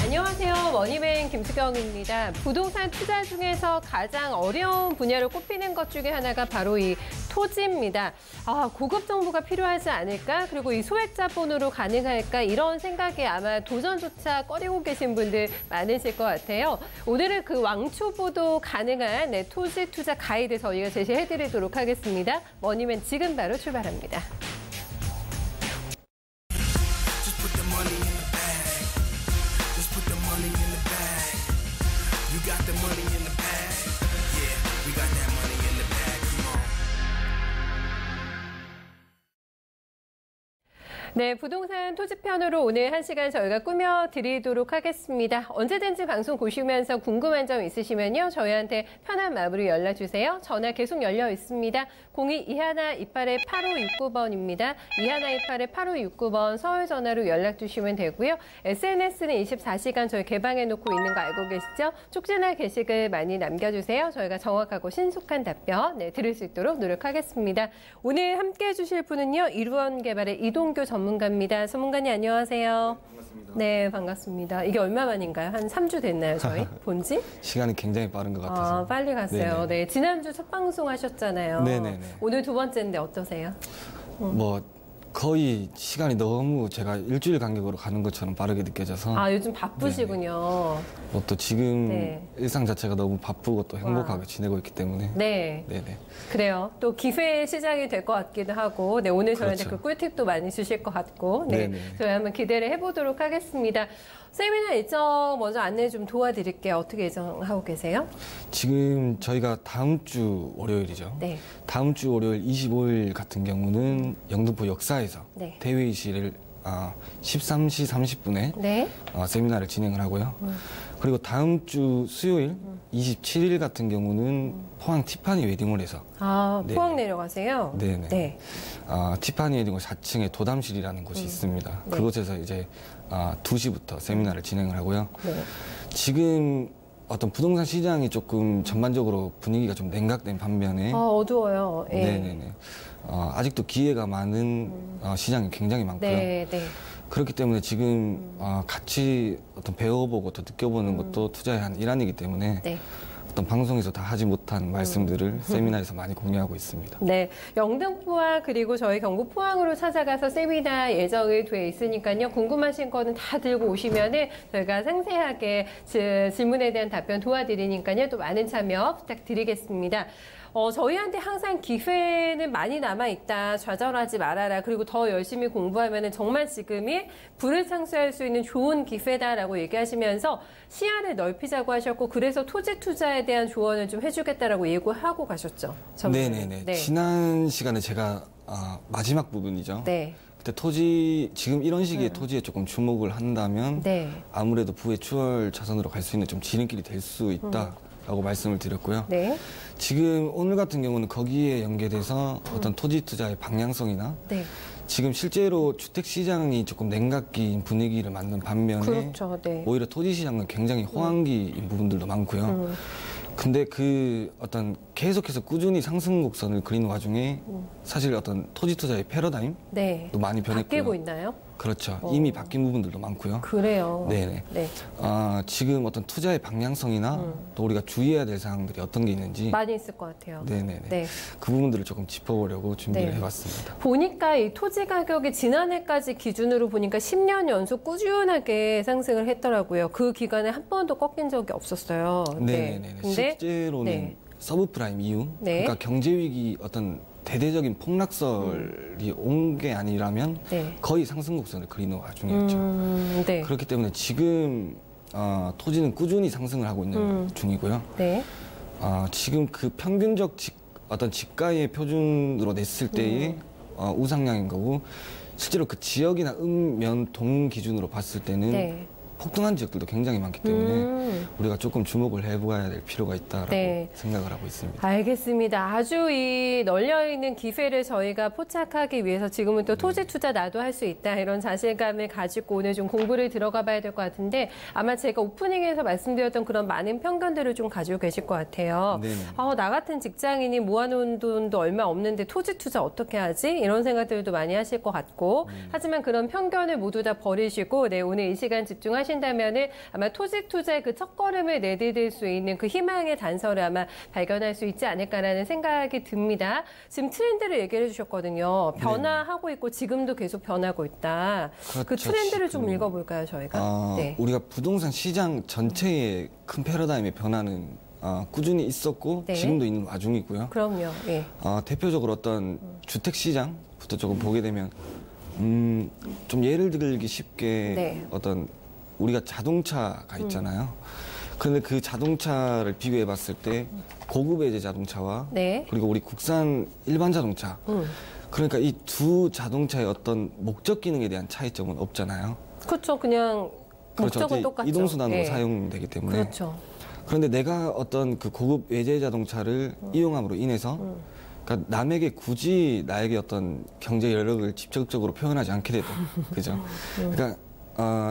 안녕하세요. 머니맨 김수경입니다. 부동산 투자 중에서 가장 어려운 분야로 꼽히는 것 중에 하나가 바로 이 토지입니다. 고급 정보가 필요하지 않을까? 그리고 이 소액 자본으로 가능할까? 이런 생각에 아마 도전조차 꺼리고 계신 분들 많으실 것 같아요. 오늘은 그 왕초보도 가능한 토지 투자 가이드 저희가 제시해드리도록 하겠습니다. 머니맨 지금 바로 출발합니다. 네, 부동산 토지편으로 오늘 1시간 저희가 꾸며드리도록 하겠습니다. 언제든지 방송 보시면서 궁금한 점 있으시면요. 저희한테 편한 마음으로 연락주세요. 전화 계속 열려 있습니다. 02-2128-8569번입니다. 2128-8569번 서울 전화로 연락 주시면 되고요. SNS는 24시간 저희 개방해놓고 있는 거 알고 계시죠? 쪽지나 게시글 많이 남겨주세요. 저희가 정확하고 신속한 답변 드릴 수 있도록 노력하겠습니다. 오늘 함께해 주실 분은요. 이루원개발의 이동규 전문가입니다. 전문가님 안녕하세요. 반갑습니다. 네, 반갑습니다. 이게 얼마 만인가요? 한 3주 됐나요, 저희? 본지? 시간이 굉장히 빠른 것 같아서. 빨리 갔어요. 네네. 네, 지난주 첫 방송 하셨잖아요. 네네네. 오늘 두 번째인데 어떠세요? 거의 시간이 너무 제가 일주일 간격으로 가는 것처럼 빠르게 느껴져서. 요즘 바쁘시군요. 또 지금 네. 일상 자체가 너무 바쁘고 또 행복하게 지내고 있기 때문에. 네. 네네. 그래요. 또 기회 시장이 될 것 같기도 하고, 네, 오늘 저희한테 그렇죠. 그 꿀팁도 많이 주실 것 같고, 네, 네네. 저희 한번 기대를 해보도록 하겠습니다. 세미나 일정 먼저 안내 좀 도와드릴게요. 어떻게 예정하고 계세요? 지금 저희가 다음 주 월요일이죠. 네. 다음 주 월요일 25일 같은 경우는 영등포 역사에서 네. 대회의실을 13시 30분에 네. 세미나를 진행을 하고요. 그리고 다음 주 수요일 27일 같은 경우는 포항 티파니 웨딩홀에서 네. 포항 내려가세요? 네네. 네. 티파니 웨딩홀 4층에 도담실이라는 곳이 있습니다. 네. 그곳에서 이제 2시부터 세미나를 진행을 하고요. 네. 지금 어떤 부동산 시장이 조금 전반적으로 분위기가 좀 냉각된 반면에 어두워요. 예. 네네네. 아직도 기회가 많은 시장이 굉장히 많고요. 네, 네. 그렇기 때문에 지금 같이 어떤 배워보고 또 느껴보는 것도 투자의 한 일환이기 때문에 네. 어떤 방송에서 다 하지 못한 말씀들을 세미나에서 많이 공유하고 있습니다. 네, 영등포와 그리고 저희 경북 포항으로 찾아가서 세미나 예정이 돼 있으니까요. 궁금하신 거는 다 들고 오시면은 저희가 상세하게 질문에 대한 답변 도와드리니까요. 또 많은 참여 부탁드리겠습니다. 저희한테 항상 기회는 많이 남아있다. 좌절하지 말아라. 그리고 더 열심히 공부하면 정말 지금이 부를 창수할 수 있는 좋은 기회다라고 얘기하시면서 시야를 넓히자고 하셨고 그래서 토지 투자에 대한 조언을 좀 해주겠다라고 예고하고 가셨죠. 네네네. 네. 지난 시간에 제가 마지막 부분이죠. 네. 그때 지금 이런 시기에 토지에 조금 주목을 한다면 네. 아무래도 부의 추월 차선으로 갈 수 있는 좀 지름길이 될 수 있다라고 말씀을 드렸고요. 네. 지금 오늘 같은 경우는 거기에 연계돼서 어떤 토지 투자의 방향성이나 네. 지금 실제로 주택 시장이 조금 냉각기인 분위기를 만든 반면에 그렇죠. 네. 오히려 토지 시장은 굉장히 호황기인 부분들도 많고요. 근데 그 어떤 계속해서 꾸준히 상승 곡선을 그리는 와중에 사실 어떤 토지 투자의 패러다임도 네. 많이 변했고요. 바뀌고 있나요? 그렇죠. 이미 바뀐 부분들도 많고요. 그래요. 네네. 네. 지금 어떤 투자의 방향성이나 또 우리가 주의해야 될 사항들이 어떤 게 있는지 많이 있을 것 같아요. 네네네. 네. 그 부분들을 조금 짚어보려고 준비를 네. 해봤습니다. 보니까 이 토지 가격이 지난해까지 기준으로 보니까 10년 연속 꾸준하게 상승을 했더라고요. 그 기간에 한 번도 꺾인 적이 없었어요. 네네네. 실제로는 네. 서브프라임 이후, 네. 그러니까 경제위기 어떤 대대적인 폭락설이 온 게 아니라면 네. 거의 상승 곡선을 그리는 와중이었죠. 네. 그렇기 때문에 지금 토지는 꾸준히 상승을 하고 있는 중이고요. 네. 지금 그 평균적 어떤 지가의 표준으로 냈을 때의 우상향인 거고 실제로 그 지역이나 면, 동 기준으로 봤을 때는 네. 폭등한 지역들도 굉장히 많기 때문에 우리가 조금 주목을 해봐야 될 필요가 있다라고 네. 생각을 하고 있습니다. 알겠습니다. 아주 이 널려있는 기회를 저희가 포착하기 위해서 지금은 또 토지 투자 나도 할 수 있다 이런 자신감을 가지고 오늘 좀 공부를 들어가 봐야 될 것 같은데 아마 제가 오프닝에서 말씀드렸던 그런 많은 편견들을 좀 가지고 계실 것 같아요. 네네. 나 같은 직장인이 모아놓은 돈도 얼마 없는데 토지 투자 어떻게 하지? 이런 생각들도 많이 하실 것 같고 하지만 그런 편견을 모두 다 버리시고 오늘 이 시간 집중하시고 하신다면은 아마 토지 투자의 그 첫걸음을 내디딜 수 있는 그 희망의 단서를 아마 발견할 수 있지 않을까라는 생각이 듭니다. 지금 트렌드를 얘기를 해주셨거든요. 변화하고 있고 지금도 계속 변하고 있다. 그렇죠. 그 트렌드를 좀 읽어볼까요, 저희가? 네. 우리가 부동산 시장 전체의 큰 패러다임의 변화는 꾸준히 있었고 네. 지금도 있는 와중이고요. 그럼요. 예. 대표적으로 어떤 주택 시장부터 조금 보게 되면 좀 예를 들기 쉽게 네. 어떤 우리가 자동차가 있잖아요. 그런데 그 자동차를 비교해 봤을 때 고급 외제 자동차와 네. 그리고 우리 국산 일반 자동차 그러니까 이 두 자동차의 어떤 목적 기능에 대한 차이점은 없잖아요. 그렇죠. 그냥 그렇죠. 목적은 똑같죠. 이동수단으로 예. 사용되기 때문에. 그렇죠. 그런데 내가 어떤 그 고급 외제 자동차를 이용함으로 인해서 그러니까 남에게 굳이 나에게 어떤 경제 여력을 직접적으로 표현하지 않게 되도 그죠? 그러니까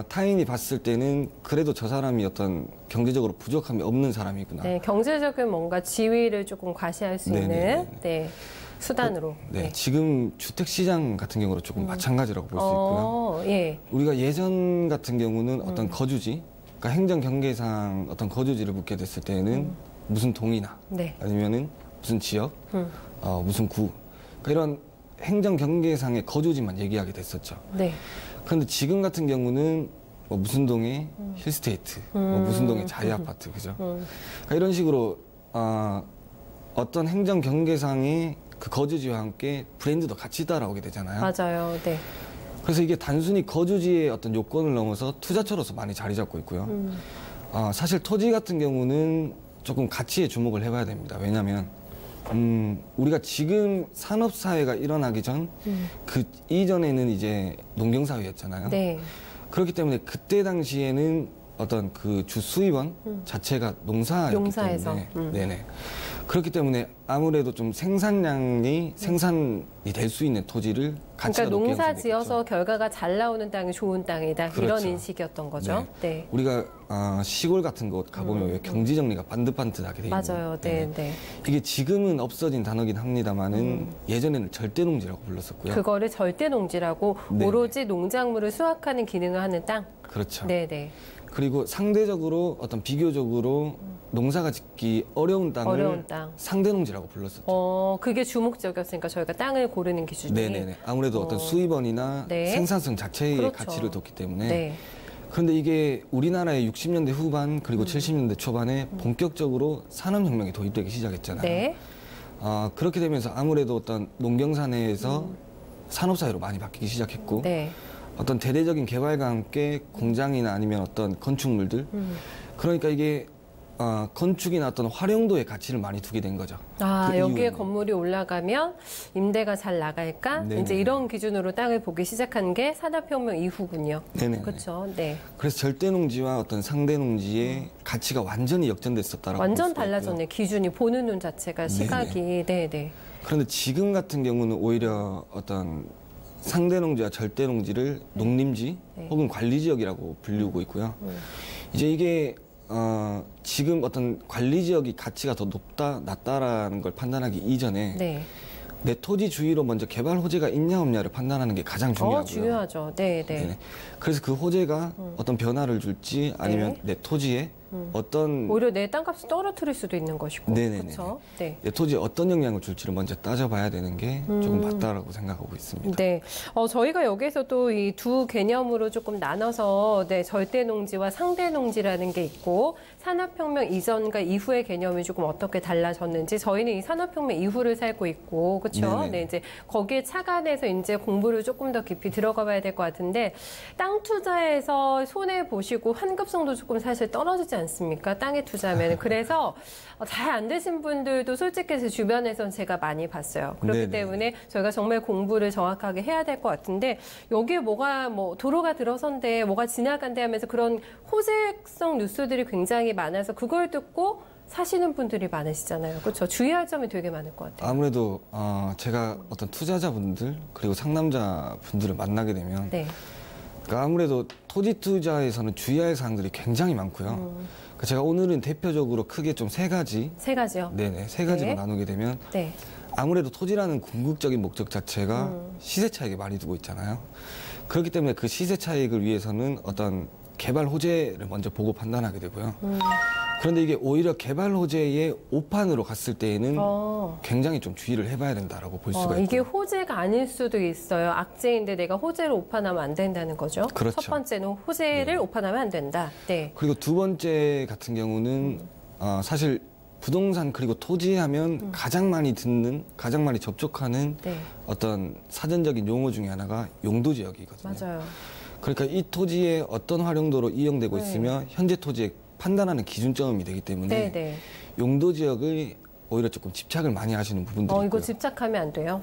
타인이 봤을 때는 그래도 저 사람이 어떤 경제적으로 부족함이 없는 사람이구나. 네, 경제적인 뭔가 지위를 조금 과시할 수 있는 네, 수단으로. 네, 지금 주택 시장 같은 경우로 조금 마찬가지라고 볼 수 있고요. 예. 우리가 예전 같은 경우는 어떤 거주지, 그러니까 행정 경계상 어떤 거주지를 묻게 됐을 때는 무슨 동이나 네. 아니면은 무슨 지역, 무슨 구, 그러니까 이런 행정 경계상의 거주지만 얘기하게 됐었죠. 네. 그런데 지금 같은 경우는 뭐 무슨 동의 힐스테이트, 뭐 무슨 동의 자이 아파트, 그죠? 그러니까 이런 식으로 어떤 행정 경계상의 그 거주지와 함께 브랜드도 같이 따라오게 되잖아요. 맞아요. 네. 그래서 이게 단순히 거주지의 어떤 요건을 넘어서 투자처로서 많이 자리 잡고 있고요. 사실 토지 같은 경우는 조금 가치에 주목을 해봐야 됩니다. 왜냐하면 우리가 지금 산업사회가 일어나기 전 그 이전에는 이제 농경사회였잖아요. 네. 그렇기 때문에 그때 당시에는 어떤 그 주 수입원 자체가 농사였기 농사에서. 때문에 네네. 그렇기 때문에 아무래도 좀 생산량이 생산이 될 수 있는 토지를 가치가 그러니까 높게 농사 형성됐겠죠. 지어서 결과가 잘 나오는 땅이 좋은 땅이다. 이런 그렇죠. 인식이었던 거죠. 네. 우리가 시골 같은 곳 가보면 왜 경지 정리가 반듯반듯하게 돼 있는 맞아요. 네, 네. 이게 지금은 없어진 단어긴 합니다만은 예전에는 절대농지라고 불렀었고요. 그거를 절대 농지라고 네. 오로지 농작물을 수확하는 기능을 하는 땅. 그렇죠. 네, 네. 그리고 상대적으로 어떤 비교적으로 농사가 짓기 어려운 땅을 어려운 땅. 상대농지라고 불렀었죠. 그게 주목적이었으니까 저희가 땅을 고르는 기준이. 네네네. 아무래도 어떤 수입원이나 네. 생산성 자체의 그렇죠. 가치를 뒀기 때문에. 네. 그런데 이게 우리나라의 60년대 후반 그리고 70년대 초반에 본격적으로 산업혁명이 도입되기 시작했잖아요. 네. 그렇게 되면서 아무래도 어떤 농경사내에서 산업사회로 많이 바뀌기 시작했고 네. 어떤 대대적인 개발과 함께 공장이나 아니면 어떤 건축물들 그러니까 이게 건축이나 어떤 활용도의 가치를 많이 두게 된 거죠. 그 여기에 이후에는. 건물이 올라가면 임대가 잘 나갈까? 네네. 이제 이런 기준으로 땅을 보기 시작한 게 산업혁명 이후군요. 네네. 그렇죠. 네. 그래서 절대농지와 어떤 상대농지의 가치가 완전히 역전됐었다라고 완전 볼 수가 있고요. 달라졌네. 기준이 보는 눈 자체가 시각이. 네, 네. 그런데 지금 같은 경우는 오히려 어떤 상대농지와 절대농지를 농림지 네. 혹은 관리지역이라고 불리우고 있고요. 이제 이게 지금 어떤 관리지역이 가치가 더 높다, 낮다라는 걸 판단하기 이전에 네. 내 토지 주위로 먼저 개발 호재가 있냐 없냐를 판단하는 게 가장 중요하고요. 중요하죠. 네, 네. 네네. 그래서 그 호재가 어떤 변화를 줄지 아니면 내 토지에 어떤 오히려 내 땅값을 떨어뜨릴 수도 있는 것이고. 네네네. 그렇죠. 네. 내 토지에 어떤 영향을 줄지를 먼저 따져봐야 되는 게 조금 맞다라고 생각하고 있습니다. 네. 저희가 여기서 또 이 두 개념으로 조금 나눠서 절대 농지와 상대 농지라는 게 있고 산업혁명 이전과 이후의 개념이 조금 어떻게 달라졌는지 저희는 이 산업혁명 이후를 살고 있고 그렇죠. 네네. 네, 이제 거기에 착안해서 이제 공부를 조금 더 깊이 들어가 봐야 될 것 같은데 땅 투자에서 손해 보시고 환급성도 조금 사실 떨어지지 않습니까? 땅에 투자하면 그래서 잘 안 되신 분들도 솔직히 제 주변에선 제가 많이 봤어요. 그렇기 네네. 때문에 저희가 정말 공부를 정확하게 해야 될 것 같은데 여기에 뭐가 도로가 들어선대 뭐가 지나간대 하면서 그런 호재성 뉴스들이 굉장히 많아서 그걸 듣고 사시는 분들이 많으시잖아요. 그렇죠. 주의할 점이 되게 많을 것 같아요. 아무래도 제가 어떤 투자자분들 그리고 상남자 분들을 만나게 되면 네. 그러니까 아무래도 토지 투자에서는 주의할 사항들이 굉장히 많고요. 그러니까 제가 오늘은 대표적으로 크게 좀 세 가지, 세 가지요. 네네, 세 가지로 네. 나누게 되면 네. 아무래도 토지라는 궁극적인 목적 자체가 시세 차익에 많이 두고 있잖아요. 그렇기 때문에 그 시세 차익을 위해서는 어떤 개발 호재를 먼저 보고 판단하게 되고요. 그런데 이게 오히려 개발 호재의 오판으로 갔을 때에는 굉장히 좀 주의를 해봐야 된다라고 볼 수가 있고요. 이게 호재가 아닐 수도 있어요. 악재인데 내가 호재를 오판하면 안 된다는 거죠. 그렇죠. 첫 번째는 호재를 오판하면 안 된다. 네. 그리고 두 번째 같은 경우는 사실 부동산 그리고 토지 하면 가장 많이 듣는, 가장 많이 접촉하는 네. 어떤 사전적인 용어 중에 하나가 용도 지역이거든요. 맞아요. 그러니까 이 토지에 어떤 활용도로 이용되고 있으면 현재 토지에 판단하는 기준점이 되기 때문에 네. 용도 지역을 오히려 조금 집착을 많이 하시는 부분들이 있고요. 이거 집착하면 안 돼요.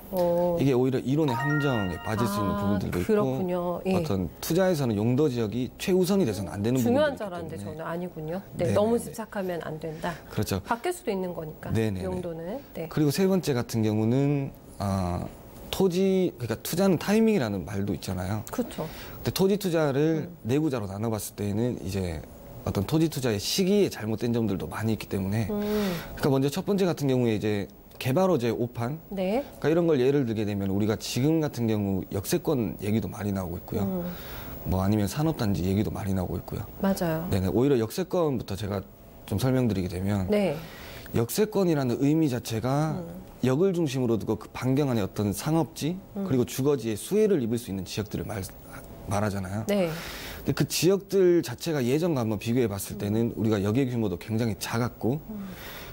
이게 오히려 이론의 함정에 빠질 수 있는 부분들도 그렇군요. 있고 어떤 투자에서는 용도 지역이 최우선이 돼서는 안 되는 중요한 부분들이 있기 자라는데 때문에 저는 아니군요. 네, 네네네. 너무 집착하면 안 된다. 그렇죠. 바뀔 수도 있는 거니까. 네네네. 용도는. 네. 그리고 세 번째 같은 경우는 토지, 그러니까 투자는 타이밍이라는 말도 있잖아요. 그렇죠. 근데 토지 투자를 내구자로 나눠봤을 때는 이제 어떤 토지 투자의 시기에 잘못된 점들도 많이 있기 때문에 그러니까 먼저 첫 번째 같은 경우에 이제 개발 호재 오판 네. 그러니까 이런 걸 예를 들게 되면 우리가 지금 같은 경우 역세권 얘기도 많이 나오고 있고요. 뭐 아니면 산업단지 얘기도 많이 나오고 있고요. 맞아요. 네네. 오히려 역세권부터 제가 좀 설명드리게 되면 네. 역세권이라는 의미 자체가 역을 중심으로 두고 그 반경 안에 어떤 상업지 그리고 주거지의 수혜를 입을 수 있는 지역들을 말하잖아요. 네. 근데 그 지역들 자체가 예전과 한번 비교해 봤을 때는 우리가 역의 규모도 굉장히 작았고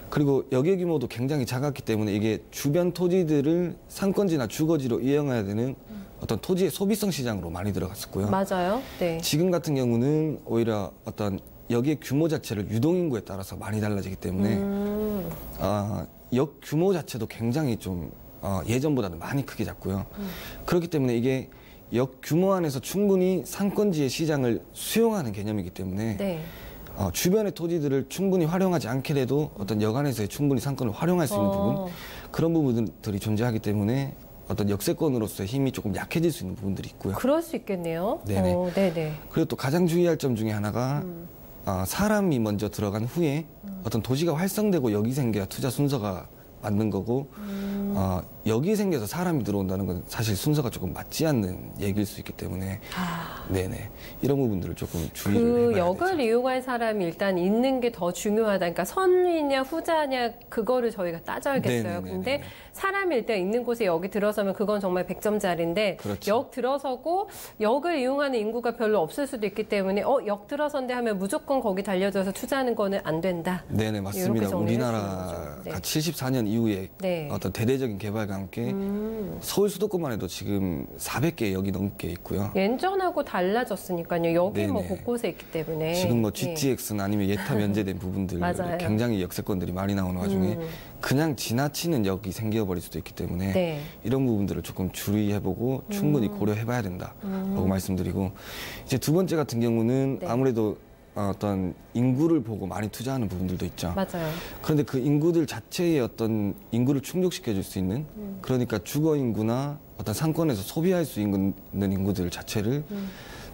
그리고 역의 규모도 굉장히 작았기 때문에 이게 주변 토지들을 상권지나 주거지로 이용해야 되는 어떤 토지의 소비성 시장으로 많이 들어갔었고요. 맞아요. 네. 지금 같은 경우는 오히려 어떤 역의 규모 자체를 유동인구에 따라서 많이 달라지기 때문에 역 규모 자체도 굉장히 좀 예전보다는 많이 크게 잡고요. 그렇기 때문에 이게 역 규모 안에서 충분히 상권지의 시장을 수용하는 개념이기 때문에 네. 주변의 토지들을 충분히 활용하지 않게라도 어떤 역 안에서의 충분히 상권을 활용할 수 있는 부분 그런 부분들이 존재하기 때문에 어떤 역세권으로서의 힘이 조금 약해질 수 있는 부분들이 있고요. 그럴 수 있겠네요. 네네. 네네. 그리고 또 가장 주의할 점 중에 하나가 사람이 먼저 들어간 후에 어떤 도시가 활성되고 역이 생겨야 투자 순서가 맞는 거고 역이 생겨서 사람이 들어온다는 건 사실 순서가 조금 맞지 않는 얘기일 수 있기 때문에 네네 이런 부분들을 조금 주의를 그 해봐야 역을 되죠. 이용할 사람이 일단 있는 게 더 중요하다. 그러니까 선이냐 후자냐 그거를 저희가 따져야겠어요. 네네네네. 근데 사람이 일단 있는 곳에 역이 들어서면 그건 정말 100점짜리인데 그렇죠. 역 들어서고 역을 이용하는 인구가 별로 없을 수도 있기 때문에 역 들어선대 하면 무조건 거기 달려들어서 투자하는 거는 안 된다. 네네 이렇게 맞습니다. 정리를 우리나라가 해주는 거죠. 네. 74년 이후에 네. 어떤 대대적인 개발과 함께 서울 수도권만 해도 지금 400개 역이 넘게 있고요. 예전하고 달라졌으니까요. 여기 뭐 네네. 곳곳에 있기 때문에 지금 뭐 네. GTX나 아니면 예타 면제된 부분들 맞아요. 굉장히 역세권들이 많이 나오는 와중에 그냥 지나치는 역이 생겨버릴 수도 있기 때문에 네. 이런 부분들을 조금 주의해보고 충분히 고려해봐야 된다라고 말씀드리고 이제 두 번째 같은 경우는 네. 아무래도 어떤 인구를 보고 많이 투자하는 부분들도 있죠. 맞아요. 그런데 그 인구들 자체의 어떤 인구를 충족시켜줄 수 있는 그러니까 주거 인구나 어떤 상권에서 소비할 수 있는 인구들 자체를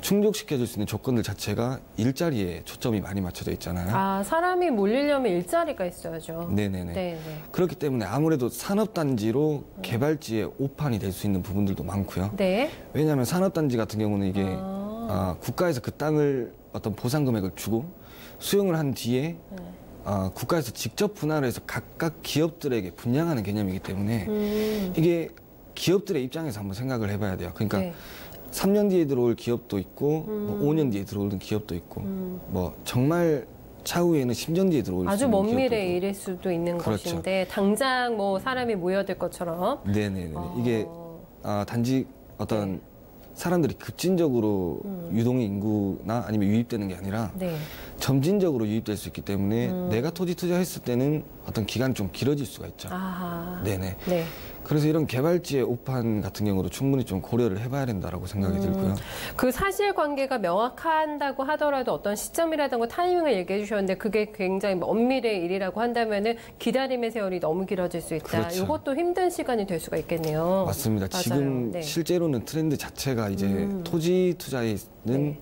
충족시켜줄 수 있는 조건들 자체가 일자리에 초점이 많이 맞춰져 있잖아요. 사람이 몰리려면 일자리가 있어야죠. 네네네. 네. 그렇기 때문에 아무래도 산업단지로 개발지의 오판이 될 수 있는 부분들도 많고요. 네. 왜냐하면 산업단지 같은 경우는 이게 국가에서 그 땅을 어떤 보상 금액을 주고 수용을 한 뒤에 국가에서 직접 분할을 해서 각각 기업들에게 분양하는 개념이기 때문에 이게 기업들의 입장에서 한번 생각을 해봐야 돼요. 그러니까 네. 3년 뒤에 들어올 기업도 있고 뭐 5년 뒤에 들어오는 기업도 있고 뭐 정말 차후에는 10년 뒤에 들어올 수 아주 있는 먼 기업도 미래에 있고. 이를 수도 있는 그렇죠. 것인데 당장 뭐 사람이 모여들 것처럼 네네네. 이게 단지 어떤 사람들이 급진적으로 유동의 인구나 아니면 유입되는 게 아니라 네. 점진적으로 유입될 수 있기 때문에 내가 토지 투자했을 때는 어떤 기간이 좀 길어질 수가 있죠. 네네. 네. 그래서 이런 개발지의 오판 같은 경우도 충분히 좀 고려를 해봐야 된다라고 생각이 들고요. 그 사실관계가 명확한다고 하더라도 어떤 시점이라든가 타이밍을 얘기해 주셨는데 그게 굉장히 먼 미래의 일이라고 한다면은 기다림의 세월이 너무 길어질 수 있다. 그렇죠. 이것도 힘든 시간이 될 수가 있겠네요. 맞습니다. 맞아요. 지금 네. 실제로는 트렌드 자체가 이제 토지 투자에는 네.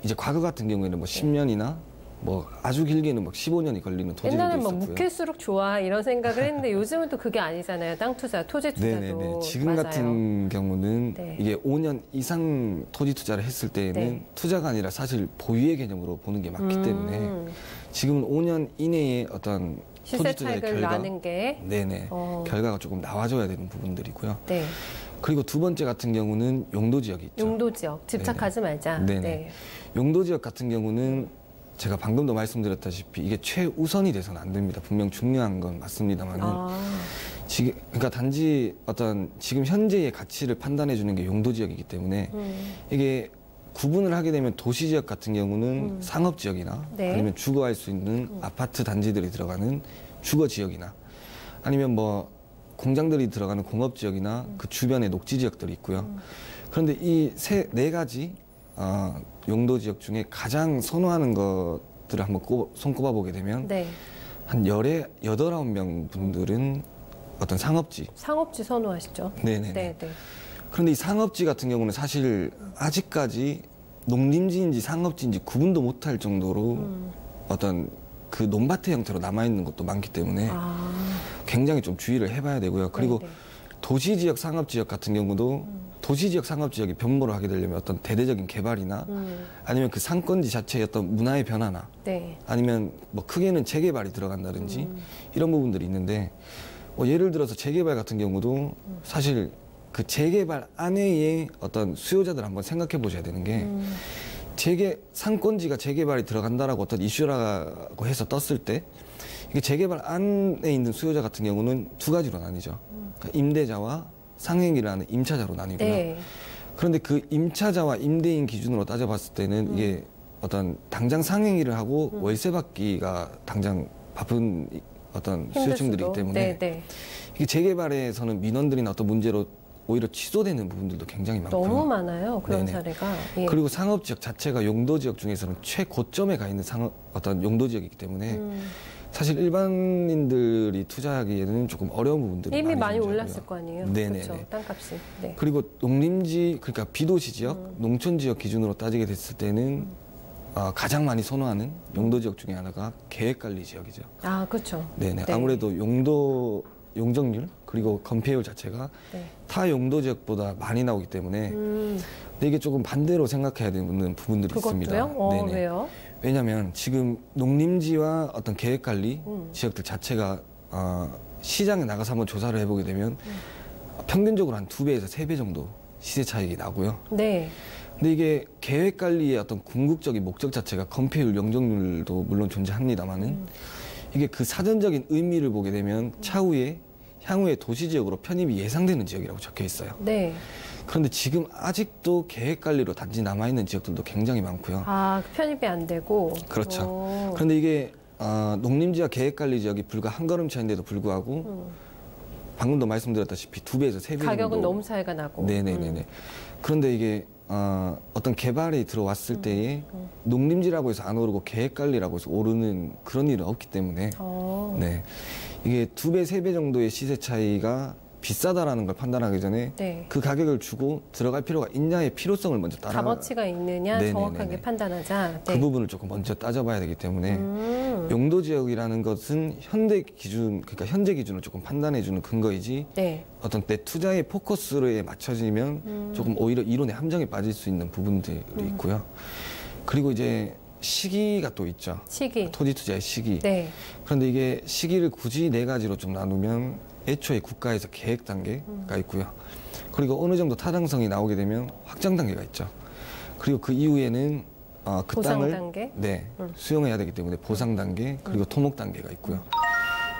이제 과거 같은 경우에는 뭐 10년이나 뭐 아주 길게는 막 15년이 걸리는 토지들도 옛날엔 뭐 있었고요. 묵힐수록 좋아 이런 생각을 했는데 요즘은 또 그게 아니잖아요. 땅 투자, 토지 투자도. 네네네. 지금 맞아요. 같은 경우는 네. 이게 5년 이상 토지 투자를 했을 때에는 네. 투자가 아니라 사실 보유의 개념으로 보는 게 맞기 때문에 지금은 5년 이내에 어떤 시세 토지 투자의 차익을 결과, 나는 게. 네네, 어. 결과가 조금 나와줘야 되는 부분들이고요. 네. 그리고 두 번째 같은 경우는 용도 지역이 있죠. 용도 지역 집착하지 말자. 네네. 네. 용도 지역 같은 경우는 제가 방금도 말씀드렸다시피 이게 최우선이 돼서는 안 됩니다. 분명 중요한 건 맞습니다만은 지금 그러니까 단지 어떤 지금 현재의 가치를 판단해 주는 게 용도 지역이기 때문에 이게 구분을 하게 되면 도시 지역 같은 경우는 상업 지역이나 네. 아니면 주거할 수 있는 아파트 단지들이 들어가는 주거 지역이나 아니면 뭐 공장들이 들어가는 공업 지역이나 그 주변에 녹지 지역들이 있고요. 그런데 이 네 가지 용도 지역 중에 가장 선호하는 것들을 한번 손꼽아 보게 되면 네. 한 9명 분들은 어떤 상업지. 상업지 선호하시죠? 네네. 네, 네. 그런데 이 상업지 같은 경우는 사실 아직까지 농림지인지 상업지인지 구분도 못할 정도로 어떤 그 논밭의 형태로 남아있는 것도 많기 때문에 굉장히 좀 주의를 해봐야 되고요. 그리고 네네. 도시지역, 상업지역 같은 경우도 도시지역, 상업지역이 변모를 하게 되려면 어떤 대대적인 개발이나 아니면 그 상권지 자체의 어떤 문화의 변화나 네. 아니면 뭐 크게는 재개발이 들어간다든지 이런 부분들이 있는데 뭐 예를 들어서 재개발 같은 경우도 사실 그 재개발 안에의 어떤 수요자들 한번 생각해 보셔야 되는 게 상권지가 재개발이 들어간다라고 어떤 이슈라고 해서 떴을 때 이게 재개발 안에 있는 수요자 같은 경우는 두 가지로 나뉘죠. 그러니까 임대자와 상행이라는 임차자로 나뉘고요. 네. 그런데 그 임차자와 임대인 기준으로 따져봤을 때는 이게 어떤 당장 상행위를 하고 월세 받기가 당장 바쁜 어떤 수요층들이기 때문에 네, 네. 이게 재개발에서는 민원들이나 어떤 문제로 오히려 취소되는 부분들도 굉장히 많고요. 너무 많아요. 그런 네네. 사례가. 예. 그리고 상업지역 자체가 용도지역 중에서는 최고점에 가 있는 어떤 용도지역이기 때문에 사실 일반인들이 투자하기에는 조금 어려운 부분들이 이미 많이 존재하고요. 올랐을 거 아니에요. 네네네. 그렇죠. 땅값이. 네. 그리고 농림지 그러니까 비도시 지역, 농촌 지역 기준으로 따지게 됐을 때는 가장 많이 선호하는 용도 지역 중에 하나가 계획관리 지역이죠. 아, 그렇죠. 네네. 네. 아무래도 용적률 그리고 건폐율 자체가 네. 타 용도 지역보다 많이 나오기 때문에 근데 이게 조금 반대로 생각해야 되는 부분들이 있습니다. 그것도요? 왜요? 왜냐하면 지금 농림지와 어떤 계획관리 지역들 자체가 시장에 나가서 한번 조사를 해보게 되면 평균적으로 한 2배에서 3배 정도 시세 차익이 나고요. 네. 근데 이게 계획관리의 어떤 궁극적인 목적 자체가 건폐율, 용적률도 물론 존재합니다만은 이게 그 사전적인 의미를 보게 되면 향후에 도시지역으로 편입이 예상되는 지역이라고 적혀 있어요. 네. 그런데 지금 아직도 계획관리로 단지 남아있는 지역들도 굉장히 많고요. 아, 편입이 안 되고. 그렇죠. 오. 그런데 이게 농림지와 계획관리 지역이 불과 한 걸음 차인데도 불구하고 방금도 말씀드렸다시피 2배에서 3배 가격은 정도. 너무 차이가 나고. 네네네네. 그런데 이게 어떤 개발이 들어왔을 때에 농림지라고 해서 안 오르고 계획관리라고 해서 오르는 그런 일은 없기 때문에 네. 이게 2배, 3배 정도의 시세 차이가 비싸다라는 걸 판단하기 전에 네. 그 가격을 주고 들어갈 필요가 있냐의 필요성을 먼저 값어치가 있느냐 네네네네. 정확하게 판단하자. 그 네. 부분을 조금 먼저 따져봐야 되기 때문에 용도 지역이라는 것은 현재 기준을 조금 판단해주는 근거이지 네. 어떤 내 투자의 포커스에 맞춰지면 조금 오히려 이론의 함정에 빠질 수 있는 부분들이 있고요. 그리고 이제 시기가 또 있죠. 시기. 토지 투자의 시기. 네. 그런데 이게 시기를 굳이 네 가지로 좀 나누면 애초에 국가에서 계획 단계가 있고요. 그리고 어느 정도 타당성이 나오게 되면 확장 단계가 있죠. 그리고 그 이후에는 그 보상 땅을 단계? 수용해야 되기 때문에 보상 단계 그리고 토목 단계가 있고요.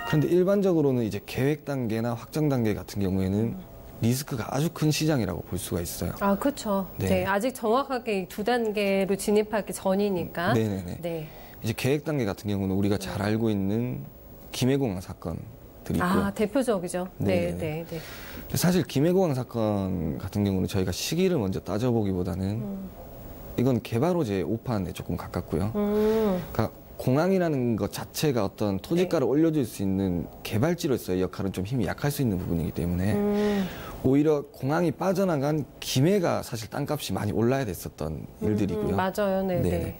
그런데 일반적으로는 이제 계획 단계나 확장 단계 같은 경우에는 리스크가 아주 큰 시장이라고 볼 수가 있어요. 아, 그렇죠. 네. 네. 아직 정확하게 이 두 단계로 진입하기 전이니까. 네네네. 네. 이제 계획 단계 같은 경우는 우리가 잘 알고 있는 김해공항 사건들이 있고요. 아, 대표적이죠. 네, 네네네. 네, 네. 사실 김해공항 사건 같은 경우는 저희가 시기를 먼저 따져보기보다는 이건 개발 호재 오판에 조금 가깝고요. 그러니까 공항이라는 것 자체가 어떤 토지가를 올려줄 수 있는 개발지로서의 역할은 좀 힘이 약할 수 있는 부분이기 때문에 오히려 공항이 빠져나간 김해가 사실 땅값이 많이 올라야 됐었던 일들이고요. 맞아요. 네, 네. 네.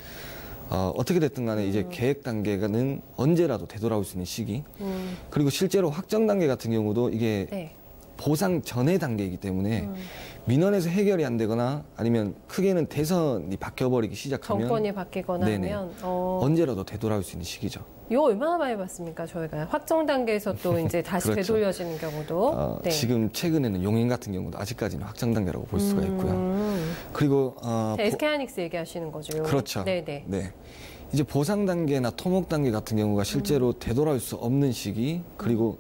어떻게 됐든 간에 이제 계획 단계는 언제라도 되돌아올 수 있는 시기. 그리고 실제로 확정 단계 같은 경우도 이게 네. 보상 전의 단계이기 때문에 민원에서 해결이 안 되거나 아니면 크게는 대선이 바뀌어버리기 시작하면 정권이 바뀌거나 네네. 하면 언제라도 되돌아올 수 있는 시기죠. 이거 얼마나 많이 봤습니까? 저희가 확정 단계에서 또 이제 다시 그렇죠. 되돌려지는 경우도. 네. 지금 최근에는 용인 같은 경우도 아직까지는 확정 단계라고 볼 수가 있고요. 그리고 SK하이닉스 얘기하시는 거죠? 그렇죠. 네네. 네. 이제 보상 단계나 토목 단계 같은 경우가 실제로 되돌아올 수 없는 시기, 그리고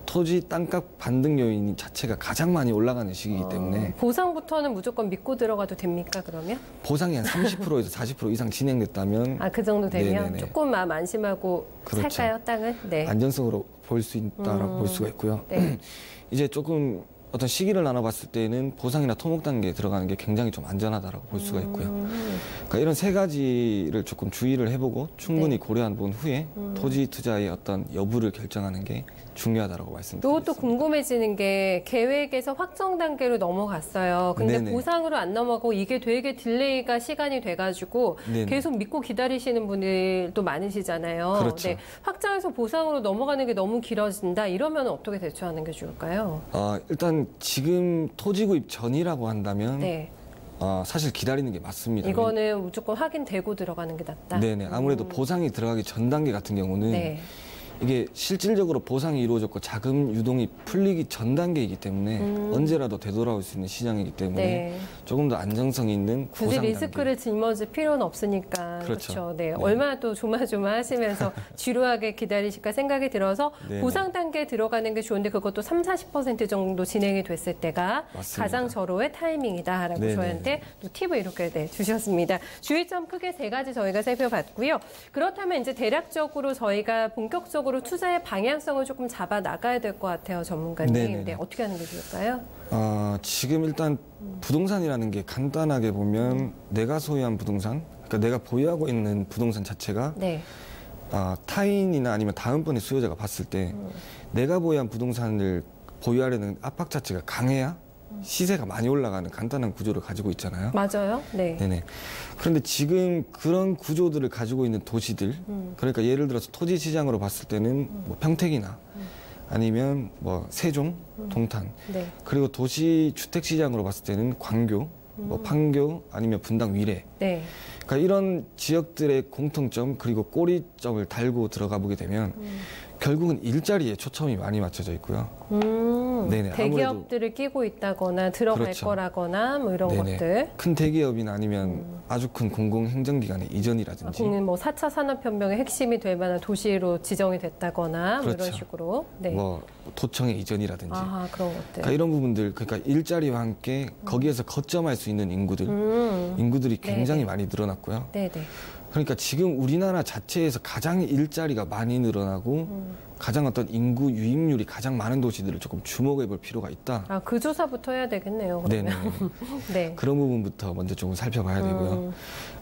토지 땅값 반등 요인 자체가 가장 많이 올라가는 시기이기 때문에 보상부터는 무조건 믿고 들어가도 됩니까, 그러면? 보상이 한 30%에서 40% 이상 진행됐다면 그 정도 되면 네네네. 조금 마음 안심하고 그렇죠. 살까요, 땅을? 네. 안전성으로 볼 수 있다라고 볼 수가 있고요. 네. 이제 조금 어떤 시기를 나눠봤을 때는 보상이나 토목 단계에 들어가는 게 굉장히 좀 안전하다라고 볼 수가 있고요. 그러니까 이런 세 가지를 조금 주의를 해보고 충분히 네. 고려한 본 후에 토지 투자의 어떤 여부를 결정하는 게 중요하다라고 말씀드리겠습니다. 또 궁금해지는 게 계획에서 확정 단계로 넘어갔어요. 근데 네네. 보상으로 안 넘어가고 이게 되게 딜레이가 시간이 돼가지고 네네. 계속 믿고 기다리시는 분들도 많으시잖아요. 그렇죠. 네, 확정해서 보상으로 넘어가는 게 너무 길어진다. 이러면 어떻게 대처하는 게 좋을까요? 일단 지금 토지 구입 전이라고 한다면 네, 사실 기다리는 게 맞습니다. 이거는 무조건 확인되고 들어가는 게 낫다. 네네. 아무래도 보상이 들어가기 전 단계 같은 경우는 네. 이게 실질적으로 보상이 이루어졌고 자금 유동이 풀리기 전 단계이기 때문에 언제라도 되돌아올 수 있는 시장이기 때문에 네. 조금 더 안정성 있는 굳이 보상 단계. 리스크를 짊어질 필요는 없으니까. 그렇죠. 그렇죠. 네. 네. 얼마나 또 조마조마하시면서 지루하게 기다리실까 생각이 들어서 네네. 보상 단계에 들어가는 게 좋은데 그것도 30-40% 정도 진행이 됐을 때가 맞습니다. 가장 절호의 타이밍이다라고 네네. 저희한테 또 팁을 이렇게 주셨습니다. 주의점 크게 세 가지 저희가 살펴봤고요. 그렇다면 이제 대략적으로 저희가 본격적으로 투자의 방향성을 조금 잡아 나가야 될 것 같아요, 전문가님. 네네네. 네, 어떻게 하는 게 좋을까요? 지금 일단 부동산이라는 게 간단하게 보면 내가 소유한 부동산, 그러니까 내가 보유하고 있는 부동산 자체가 네. 타인이나 아니면 다음번에 수요자가 봤을 때 내가 보유한 부동산을 보유하려는 압박 자체가 강해야 시세가 많이 올라가는 간단한 구조를 가지고 있잖아요. 맞아요. 네. 네네. 그런데 지금 그런 구조들을 가지고 있는 도시들, 그러니까 예를 들어서 토지 시장으로 봤을 때는 뭐 평택이나 아니면 뭐 세종, 동탄, 네. 그리고 도시 주택 시장으로 봤을 때는 광교, 뭐 판교, 아니면 분당 위례. 네. 그러니까 이런 지역들의 공통점 그리고 꼬리점을 달고 들어가 보게 되면 결국은 일자리에 초점이 많이 맞춰져 있고요. 네네, 대기업들을 끼고 있다거나 들어갈 그렇죠. 거라거나 뭐 이런 네네. 것들. 큰 대기업이나 아니면 아주 큰 공공행정기관의 이전이라든지 국민 뭐 4차 산업혁명의 핵심이 될 만한 도시로 지정이 됐다거나 뭐 이런 그렇죠. 식으로. 네. 뭐 도청의 이전이라든지 아, 그런 것들. 그러니까 이런 부분들, 그러니까 일자리와 함께 거기에서 거점할 수 있는 인구들이 굉장히 네네. 많이 늘어났고요. 네네. 그러니까 지금 우리나라 자체에서 가장 일자리가 많이 늘어나고 가장 어떤 인구 유입률이 가장 많은 도시들을 조금 주목해 볼 필요가 있다. 아, 그 조사부터 해야 되겠네요. 그러면. 네네. 네. 그런 부분부터 먼저 조금 살펴봐야 되고요.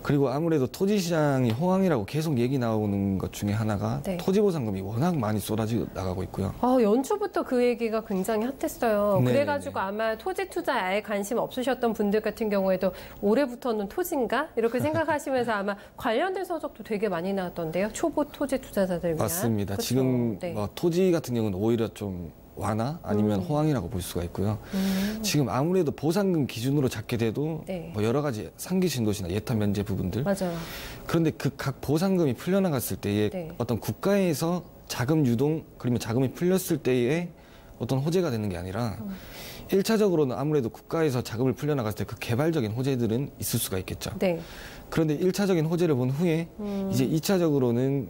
그리고 아무래도 토지 시장이 호황이라고 계속 얘기 나오는 것 중에 하나가 네. 토지 보상금이 워낙 많이 쏟아져 나가고 있고요. 연초부터 그 얘기가 굉장히 핫했어요. 네네네. 그래가지고 아마 토지 투자에 아예 관심 없으셨던 분들 같은 경우에도 올해부터는 토지인가? 이렇게 생각하시면서 아마 관련된 서적도 되게 많이 나왔던데요. 초보 토지 투자자들 위한. 맞습니다. 그쵸? 지금 네. 뭐 토지 같은 경우는 오히려 좀 완화 아니면 호황이라고 볼 수가 있고요. 지금 아무래도 보상금 기준으로 잡게 돼도 네. 뭐 여러 가지 상기 신도시나 예타 면제 부분들. 맞아요. 그런데 그 각 보상금이 풀려나갔을 때의 네. 어떤 국가에서 자금 유동 그러면 자금이 풀렸을 때의 어떤 호재가 되는 게 아니라 1차적으로는 아무래도 국가에서 자금을 풀려나갔을 때 그 개발적인 호재들은 있을 수가 있겠죠. 네. 그런데 1차적인 호재를 본 후에 이제 2차적으로는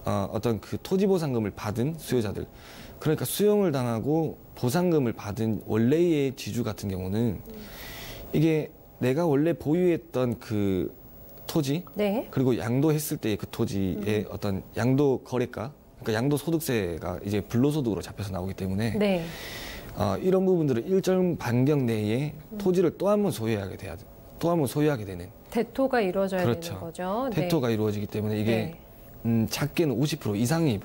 어떤 그 토지 보상금을 받은 수요자들, 그러니까 수용을 당하고 보상금을 받은 원래의 지주 같은 경우는 이게 내가 원래 보유했던 그 토지 네. 그리고 양도했을 때의 그 토지의 어떤 양도 거래가, 그러니까 양도 소득세가 이제 불로소득으로 잡혀서 나오기 때문에 네. 이런 부분들을 일정 반경 내에 토지를 또 한 번 소유하게 돼야 돼. 또 한 번 소유하게 되는 대토가 이루어져야 그렇죠. 되는 거죠. 대토가 이루어지기 때문에 이게 네. 작게는 50% 이상이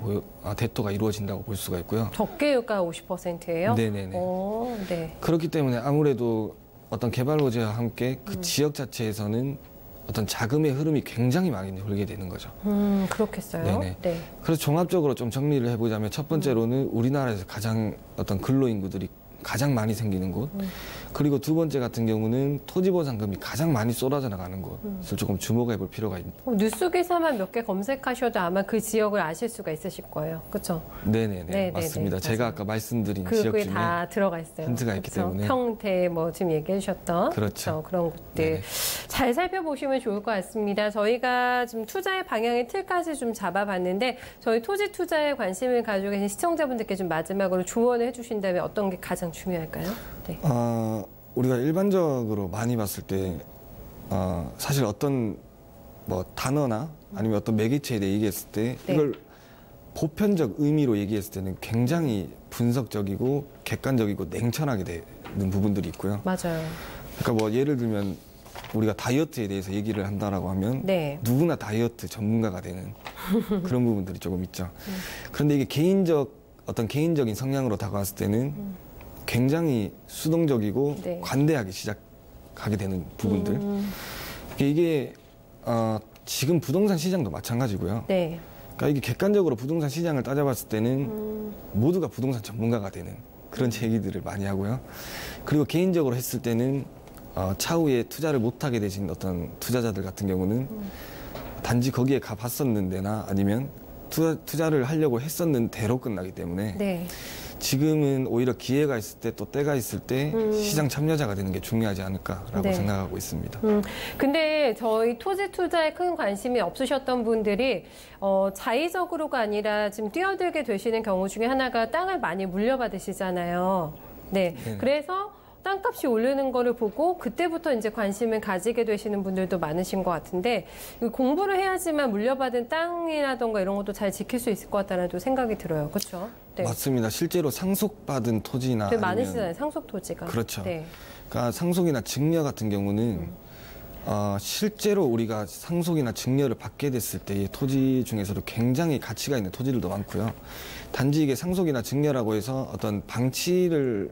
대토가 이루어진다고 볼 수가 있고요. 적게가 50%예요? 네네네. 네. 그렇기 때문에 아무래도 어떤 개발 호재와 함께 그 지역 자체에서는 어떤 자금의 흐름이 굉장히 많이 흐르게 되는 거죠. 그렇겠어요. 네네. 네. 그래서 종합적으로 좀 정리를 해보자면 첫 번째로는 우리나라에서 가장 어떤 근로인구들이 가장 많이 생기는 곳, 그리고 두 번째 같은 경우는 토지보상금이 가장 많이 쏟아져 나가는 곳을 조금 주목해 볼 필요가 있습니다. 뉴스 기사만 몇 개 검색하셔도 아마 그 지역을 아실 수가 있으실 거예요. 그렇죠? 네네네. 맞습니다. 제가 맞아요. 아까 말씀드린 지역 그게 중에 다 들어가 있어요. 힌트가 있기 그렇죠? 때문에. 평택 뭐 지금 얘기해 주셨던 그렇죠. 그런 곳들 네네. 잘 살펴보시면 좋을 것 같습니다. 저희가 지금 투자의 방향의 틀까지 좀 잡아봤는데 저희 토지 투자에 관심을 가지고 계신 시청자분들께 좀 마지막으로 조언을 해주신다면 어떤 게 가장 중요할까요? 네. 우리가 일반적으로 많이 봤을 때 사실 어떤 뭐 단어나 아니면 어떤 매개체에 대해 얘기했을 때 네. 이걸 보편적 의미로 얘기했을 때는 굉장히 분석적이고 객관적이고 냉철하게 되는 부분들이 있고요. 맞아요. 그러니까 뭐 예를 들면 우리가 다이어트에 대해서 얘기를 한다라고 하면 네. 누구나 다이어트 전문가가 되는 그런 부분들이 조금 있죠. 그런데 이게 어떤 개인적인 성향으로 다가왔을 때는 굉장히 수동적이고 네. 관대하게 시작하게 되는 부분들. 이게 지금 부동산 시장도 마찬가지고요. 네. 그러니까 이게 객관적으로 부동산 시장을 따져봤을 때는 모두가 부동산 전문가가 되는 그런 얘기들을 많이 하고요. 그리고 개인적으로 했을 때는 차후에 투자를 못하게 되신 어떤 투자자들 같은 경우는 단지 거기에 가봤었는데나 아니면 투자를 하려고 했었는 대로 끝나기 때문에 네. 지금은 오히려 기회가 있을 때 또 때가 있을 때 시장 참여자가 되는 게 중요하지 않을까라고 네. 생각하고 있습니다. 근데 저희 토지 투자에 큰 관심이 없으셨던 분들이 자의적으로가 아니라 지금 뛰어들게 되시는 경우 중에 하나가 땅을 많이 물려받으시잖아요. 네. 네. 그래서 땅값이 오르는 거를 보고 그때부터 이제 관심을 가지게 되시는 분들도 많으신 것 같은데 공부를 해야지만 물려받은 땅이라던가 이런 것도 잘 지킬 수 있을 것 같다는 또 생각이 들어요. 그렇죠? 네. 맞습니다. 실제로 상속받은 토지나 되게 아니면 많으시잖아요. 상속 토지가. 그렇죠. 네. 그러니까 상속이나 증여 같은 경우는 실제로 우리가 상속이나 증여를 받게 됐을 때 이 토지 중에서도 굉장히 가치가 있는 토지들도 많고요. 단지 이게 상속이나 증여라고 해서 어떤 방치를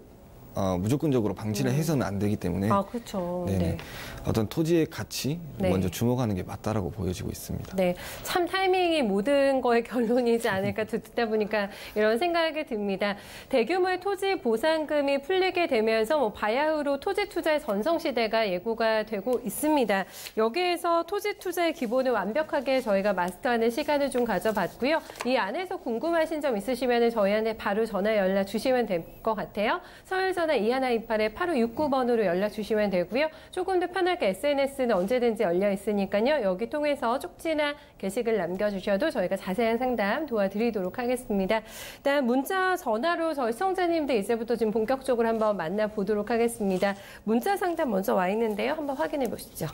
무조건적으로 방치를 해서는 안 되기 때문에 그렇죠. 네네. 네. 어떤 토지의 가치 네. 먼저 주목하는 게 맞다라고 보여지고 있습니다. 네, 참 타이밍이 모든 거의 결론이지 않을까 듣다 보니까 이런 생각이 듭니다. 대규모의 토지 보상금이 풀리게 되면서 뭐 바야흐로 토지 투자의 전성시대가 예고가 되고 있습니다. 여기에서 토지 투자의 기본을 완벽하게 저희가 마스터하는 시간을 좀 가져봤고요. 이 안에서 궁금하신 점 있으시면 저희한테 바로 전화 연락 주시면 될 것 같아요. 서울전화 2128-8569번으로 연락 주시면 되고요. 조금 더 편하게 SNS는 언제든지 열려 있으니까요. 여기 통해서 쪽지나 게시글 남겨주셔도 저희가 자세한 상담 도와드리도록 하겠습니다. 일단 문자, 전화로 저희 시청자님들 이제부터 지금 본격적으로 한번 만나보도록 하겠습니다. 문자 상담 먼저 와 있는데요. 한번 확인해 보시죠.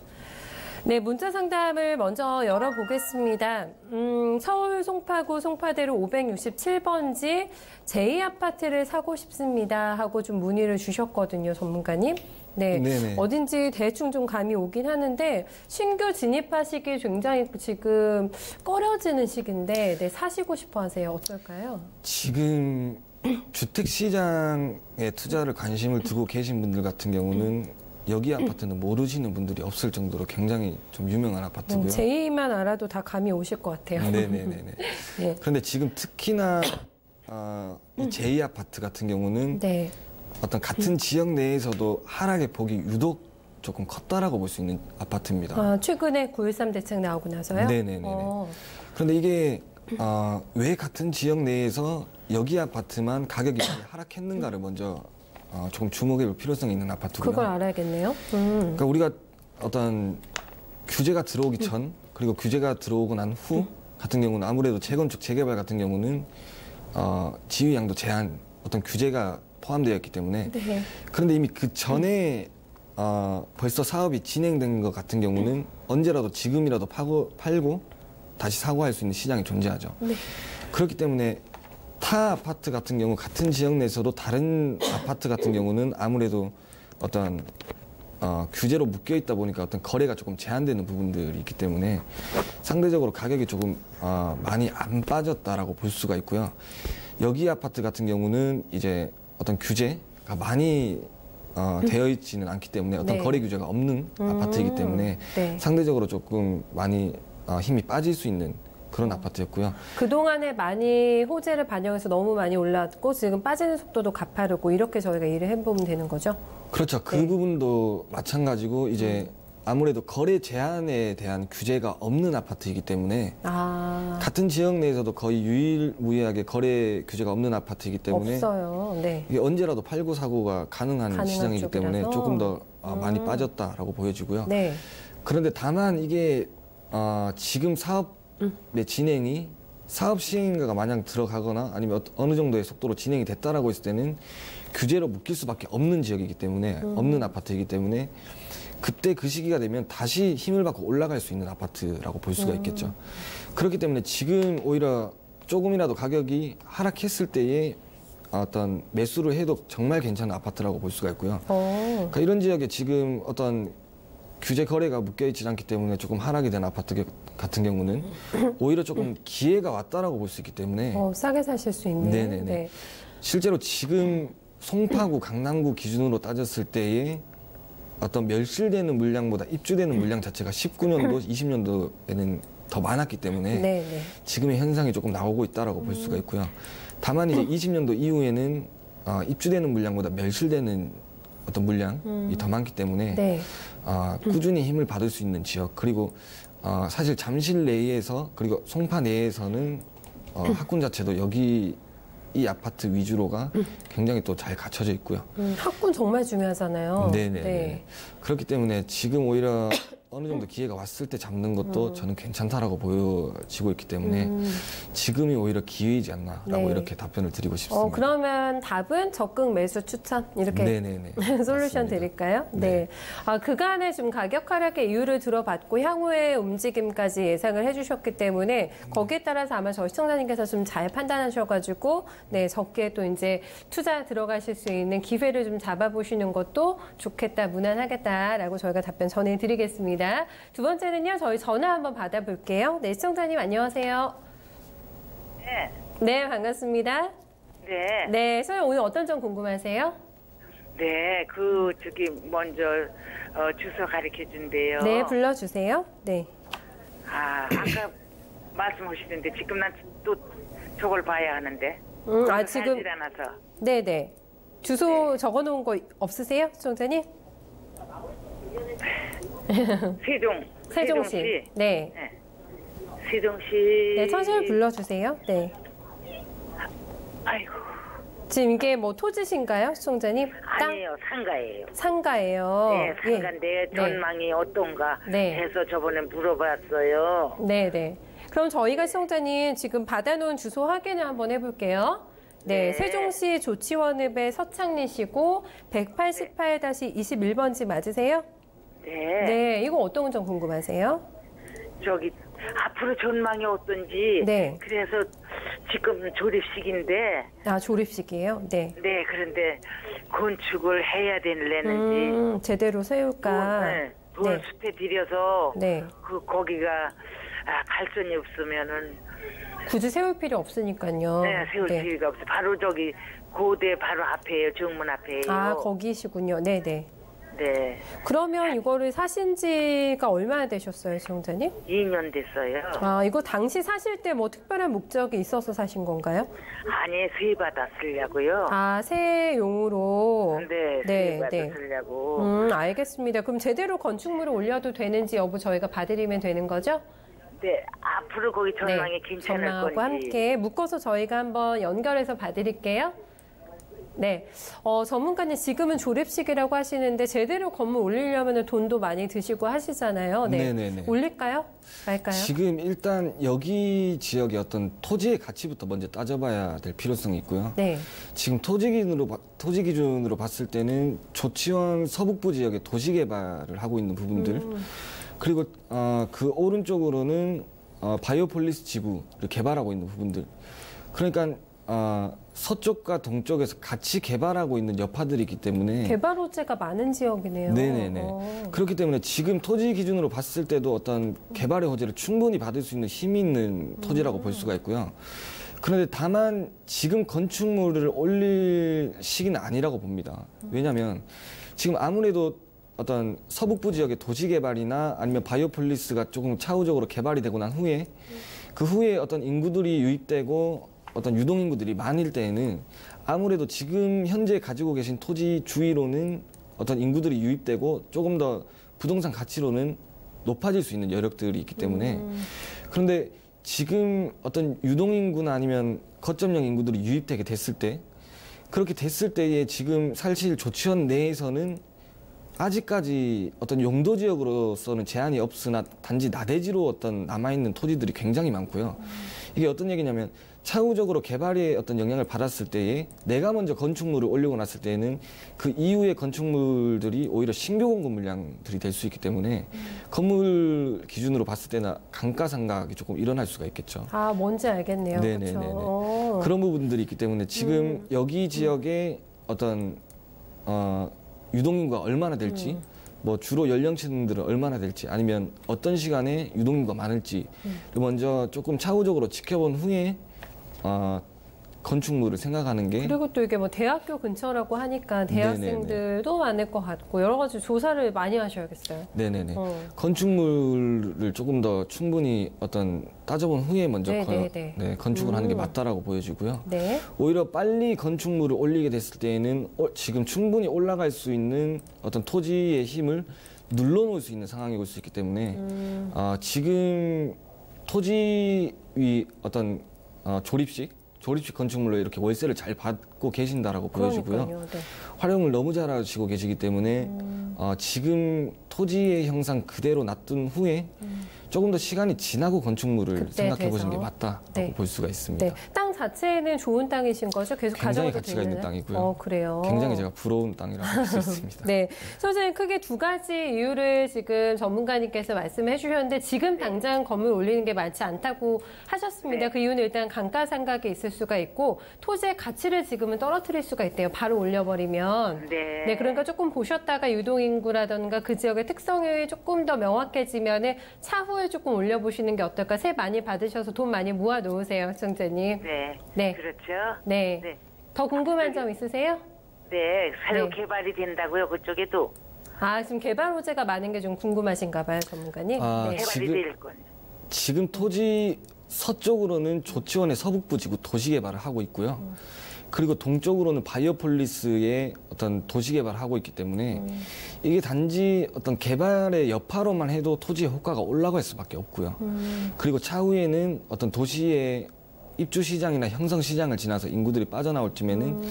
네, 문자 상담을 먼저 열어보겠습니다. 서울 송파구 송파대로 567번지 제2아파트를 사고 싶습니다 하고 좀 문의를 주셨거든요, 전문가님. 네, 네네. 어딘지 대충 좀 감이 오긴 하는데 신규 진입하시기 굉장히 지금 꺼려지는 시기인데 네, 사시고 싶어 하세요. 어떨까요? 지금 주택시장에 투자를 관심을 두고 계신 분들 같은 경우는 여기 아파트는 모르시는 분들이 없을 정도로 굉장히 좀 유명한 아파트고요. 제2만 알아도 다 감이 오실 것 같아요. 네네네네. 네. 그런데 지금 특히나 이 제2 아파트 같은 경우는 네. 어떤 같은 지역 내에서도 하락의 폭이 유독 조금 컸다라고 볼 수 있는 아파트입니다. 최근에 9.13 대책 나오고 나서요? 네네네. 그런데 이게 왜 같은 지역 내에서 여기 아파트만 가격이 많이 하락했는가를 먼저 조금 주목해 볼 필요성이 있는 아파트고요. 그걸 알아야겠네요. 그러니까 우리가 어떤 규제가 들어오기 전 그리고 규제가 들어오고 난 후 같은 경우는 아무래도 재건축 재개발 같은 경우는 지위양도 제한 어떤 규제가 포함되어 있기 때문에 네. 그런데 이미 그 전에 벌써 사업이 진행된 것 같은 경우는 언제라도 지금이라도 팔고 다시 사고할 수 있는 시장이 존재하죠. 네. 그렇기 때문에 타 아파트 같은 경우 같은 지역 내에서도 다른 아파트 같은 경우는 아무래도 어떤 규제로 묶여 있다 보니까 어떤 거래가 조금 제한되는 부분들이 있기 때문에 상대적으로 가격이 조금 많이 안 빠졌다라고 볼 수가 있고요. 여기 아파트 같은 경우는 이제 어떤 규제가 많이 되어 있지는 않기 때문에 어떤 네. 거래 규제가 없는 아파트이기 때문에 네. 상대적으로 조금 많이 힘이 빠질 수 있는 그런 아파트였고요. 그동안에 많이 호재를 반영해서 너무 많이 올랐고 지금 빠지는 속도도 가파르고 이렇게 저희가 일을 해보면 되는 거죠? 그렇죠. 그 네. 부분도 마찬가지고 이제 아무래도 거래 제한에 대한 규제가 없는 아파트이기 때문에 아, 같은 지역 내에서도 거의 유일무이하게 거래 규제가 없는 아파트이기 때문에 없어요. 네. 이게 언제라도 팔고 사고가 가능한 가능한 시장이기 때문에 쪽이라서. 조금 더 많이 빠졌다라고 보여지고요. 네. 그런데 다만 이게 지금 사업의 진행이 사업 시행인가가 마냥 들어가거나 아니면 어느 정도의 속도로 진행이 됐다라고 했을 때는 규제로 묶일 수밖에 없는 지역이기 때문에 없는 아파트이기 때문에 그때 그 시기가 되면 다시 힘을 받고 올라갈 수 있는 아파트라고 볼 수가 있겠죠. 그렇기 때문에 지금 오히려 조금이라도 가격이 하락했을 때에 어떤 매수를 해도 정말 괜찮은 아파트라고 볼 수가 있고요. 그러니까 이런 지역에 지금 어떤 규제 거래가 묶여있지 않기 때문에 조금 하락이 된 아파트 같은 경우는 오히려 조금 기회가 왔다라고 볼 수 있기 때문에 싸게 사실 수 있는. 네네네. 네. 실제로 지금 송파구, 강남구 기준으로 따졌을 때에 어떤 멸실되는 물량보다 입주되는 물량 자체가 19년도, 20년도에는 더 많았기 때문에 네, 네. 지금의 현상이 조금 나오고 있다라고 볼 수가 있고요. 다만 이제 20년도 이후에는 입주되는 물량보다 멸실되는 어떤 물량이 더 많기 때문에 네. 꾸준히 힘을 받을 수 있는 지역 그리고 사실 잠실 내에서 그리고 송파 내에서는 학군 자체도 여기 이 아파트 위주로가 굉장히 또 잘 갖춰져 있고요. 학군 정말 중요하잖아요. 네네. 네. 그렇기 때문에 지금 오히려 어느 정도 기회가 왔을 때 잡는 것도 저는 괜찮다라고 보여지고 있기 때문에 지금이 오히려 기회이지 않나라고 네. 이렇게 답변을 드리고 싶습니다. 그러면 답은 적극 매수 추천 이렇게 네네네. 솔루션 맞습니다. 드릴까요? 네. 네. 그간의 좀 가격 하락의 이유를 들어봤고 향후의 움직임까지 예상을 해주셨기 때문에 거기에 따라서 아마 저희 시청자님께서 좀 잘 판단하셔가지고 네 적게 또 이제 투자 들어가실 수 있는 기회를 좀 잡아보시는 것도 좋겠다, 무난하겠다라고 저희가 답변 전해드리겠습니다. 두 번째는요, 저희 전화 한번 받아볼게요. 네, 시청자님 안녕하세요. 네. 네, 반갑습니다. 네. 네, 선생님 오늘 어떤 점 궁금하세요? 네. 먼저 주소 가르쳐 준대요. 네, 불러주세요. 네. 아까 말씀하시던데 지금 난 또 저걸 봐야 하는데. 지금 살질 않아서. 네네. 주소 적어놓은 거 없으세요, 시청자님? 세종시. 네. 네. 세종시. 네, 천천히 불러주세요. 네. 아이고. 지금 이게 뭐 토지신가요, 시청자님? 땅? 아니에요. 상가예요. 상가예요. 네, 상가인데 예. 전망이 어떤가 네. 해서 저번에 물어봤어요. 네네. 그럼 저희가 시청자님 지금 받아놓은 주소 확인을 한번 해볼게요. 네, 네. 세종시 조치원읍의 서창리시고 188-21번지 맞으세요? 네. 네, 이거 어떤 점 궁금하세요? 저기 앞으로 전망이 어떤지. 네. 그래서 지금 조립 시기인데. 졸업식이에요? 네. 네, 그런데 건축을 해야 되는지 제대로 세울까? 돈 네. 숲에 들여서 네. 거기가 갈선이 없으면은 굳이 세울 필요 없으니까요. 네, 세울 필요가 없어. 바로 저기 고대 바로 앞에요. 정문 앞에요. 거기시군요. 네네. 네, 그러면 이거를 사신 지가 얼마나 되셨어요, 시청자님? 2년 됐어요. 이거 당시 사실 때 뭐 특별한 목적이 있어서 사신 건가요? 아니, 세 받아 쓰려고요. 새용으로. 네, 세 받아 쓰려고. 알겠습니다. 그럼 제대로 건축물을 올려도 되는지 여부 저희가 봐드리면 되는 거죠? 네, 앞으로 거기 전망이 괜찮을 전망하고 건지. 함께 묶어서 저희가 한번 연결해서 봐드릴게요. 네, 전문가님 지금은 조립식이라고 하시는데 제대로 건물 올리려면 돈도 많이 드시고 하시잖아요. 네, 네네네. 올릴까요? 말까요? 지금 일단 여기 지역의 어떤 토지의 가치부터 먼저 따져봐야 될 필요성이 있고요. 네, 지금 토지 기준으로 봤을 때는 조치원 서북부 지역의 도시 개발을 하고 있는 부분들 그리고 그 오른쪽으로는 바이오폴리스 지구를 개발하고 있는 부분들. 그러니까 서쪽과 동쪽에서 같이 개발하고 있는 여파들이 있기 때문에 개발 호재가 많은 지역이네요. 네네네. 그렇기 때문에 지금 토지 기준으로 봤을 때도 어떤 개발의 호재를 충분히 받을 수 있는 힘이 있는 토지라고 볼 수가 있고요. 그런데 다만 지금 건축물을 올릴 시기는 아니라고 봅니다. 왜냐하면 지금 아무래도 어떤 서북부 지역의 도시 개발이나 아니면 바이오폴리스가 조금 차후적으로 개발이 되고 난 후에 그 후에 어떤 인구들이 유입되고 어떤 유동인구들이 많을 때에는 아무래도 지금 현재 가지고 계신 토지 주위로는 어떤 인구들이 유입되고 조금 더 부동산 가치로는 높아질 수 있는 여력들이 있기 때문에 그런데 지금 어떤 유동인구나 아니면 거점형 인구들이 유입되게 됐을 때 그렇게 됐을 때에 지금 사실 조치원 내에서는 아직까지 어떤 용도 지역으로서는 제한이 없으나 단지 나대지로 어떤 남아있는 토지들이 굉장히 많고요. 이게 어떤 얘기냐면 차후적으로 개발의 어떤 영향을 받았을 때에 내가 먼저 건축물을 올리고 났을 때에는 그 이후의 건축물들이 오히려 신규 공급 물량들이 될 수 있기 때문에 건물 기준으로 봤을 때나 감가상각이 조금 일어날 수가 있겠죠. 아, 뭔지 알겠네요. 네네네네. 그렇죠. 그런 부분들이 있기 때문에 지금 여기 지역에 어떤 유동인구가 얼마나 될지 뭐 주로 연령층들은 얼마나 될지 아니면 어떤 시간에 유동인구가 많을지를 먼저 조금 차후적으로 지켜본 후에 건축물을 생각하는 게 그리고 또 이게 뭐 대학교 근처라고 하니까 대학생들도 많을 것 같고 여러 가지 조사를 많이 하셔야겠어요. 네네네. 건축물을 조금 더 충분히 어떤 따져본 후에 먼저 건축을 하는 게 맞다라고 보여지고요. 네. 오히려 빨리 건축물을 올리게 됐을 때에는 지금 충분히 올라갈 수 있는 어떤 토지의 힘을 눌러놓을 수 있는 상황이 올 수 있기 때문에 지금 토지 위 어떤 조립식 건축물로 이렇게 월세를 잘 받고 계신다라고 보여지고요. 네. 활용을 너무 잘하시고 계시기 때문에 지금 토지의 형상 그대로 놔둔 후에 조금 더 시간이 지나고 건축물을 생각해 보시는 게 맞다라고 볼 수가 있습니다. 네. 땅 자체는 좋은 땅이신 거죠? 계속 굉장히 가져가도 가치가 되나요? 있는 땅이고요. 그래요. 굉장히 제가 부러운 땅이라고 할 수 있습니다. 네. 선생님 크게 두 가지 이유를 지금 전문가님께서 말씀해 주셨는데 지금 당장 건물 올리는 게 많지 않다고 하셨습니다. 그 이유는 일단 감가상각이 있을 수가 있고 토지의 가치를 지금은 떨어뜨릴 수가 있대요. 바로 올려버리면. 네. 그러니까 조금 보셨다가 유동인구라던가 그 지역의 특성이 조금 더 명확해지면은 차후에 조금 올려보시는 게 어떨까? 세 많이 받으셔서 돈 많이 모아 놓으세요, 시청자님. 네. 네. 그렇죠. 네. 네. 더 궁금한 점 있으세요? 네. 새로 네. 개발이 된다고요, 그쪽에도. 아, 지금 개발 호재가 많은 게 좀 궁금하신가 봐요, 전문가님. 네. 개발이 될 건. 지금 토지 서쪽으로는 조치원의 서북부 지구 도시 개발을 하고 있고요. 그리고 동쪽으로는 바이오폴리스의 어떤 도시 개발을 하고 있기 때문에 이게 단지 어떤 개발의 여파로만 해도 토지의 호가가 올라갈 수밖에 없고요. 그리고 차후에는 어떤 도시의 입주 시장이나 형성 시장을 지나서 인구들이 빠져나올 쯤에는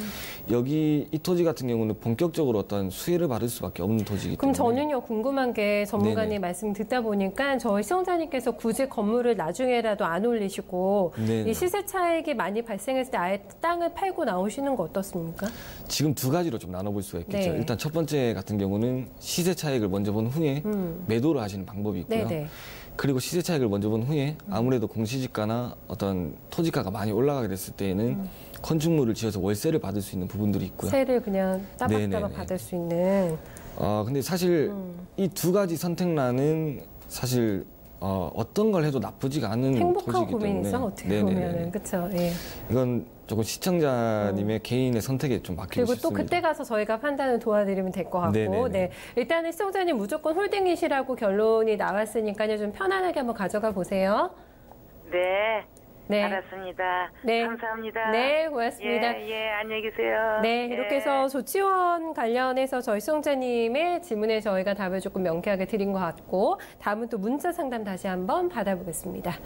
여기 이 토지 같은 경우는 본격적으로 어떤 수혜를 받을 수밖에 없는 토지이기 그럼 때문에 저는요 궁금한 게 전문가님 네네. 말씀 듣다 보니까 저희 시청자님께서 굳이 건물을 나중에라도 안 올리시고 네네. 이 시세 차익이 많이 발생했을 때 아예 땅을 팔고 나오시는 거 어떻습니까? 지금 두 가지로 좀 나눠볼 수가 있겠죠. 네. 일단 첫 번째 같은 경우는 시세 차익을 먼저 본 후에 매도를 하시는 방법이 있고요. 네네. 그리고 시세 차익을 먼저 본 후에 아무래도 공시지가나 어떤 토지가가 많이 올라가게 됐을 때에는 건축물을 지어서 월세를 받을 수 있는 부분들이 있고요. 세를 그냥 따박따박 네네네. 받을 수 있는. 근데 사실 이 두 가지 선택란은 사실 어떤 걸 해도 나쁘지가 않은 행복한 토지이기 때문에 고민이죠 어떻게 네네네. 보면은 그렇죠. 예. 이건 조금 시청자님의 개인의 선택에 좀 맡기고 그리고 싶습니다. 또 그때 가서 저희가 판단을 도와드리면 될 것 같고, 네네네. 네 일단은 시청자님 무조건 홀딩이시라고 결론이 나왔으니까요 좀 편안하게 한번 가져가 보세요. 네. 네. 알았습니다. 네. 감사합니다. 네, 고맙습니다. 예, 안녕히 계세요. 네, 이렇게 해서 조치원 관련해서 저희 시청자님의 질문에 저희가 답을 조금 명쾌하게 드린 것 같고, 다음은 또 문자 상담 다시 한번 받아보겠습니다.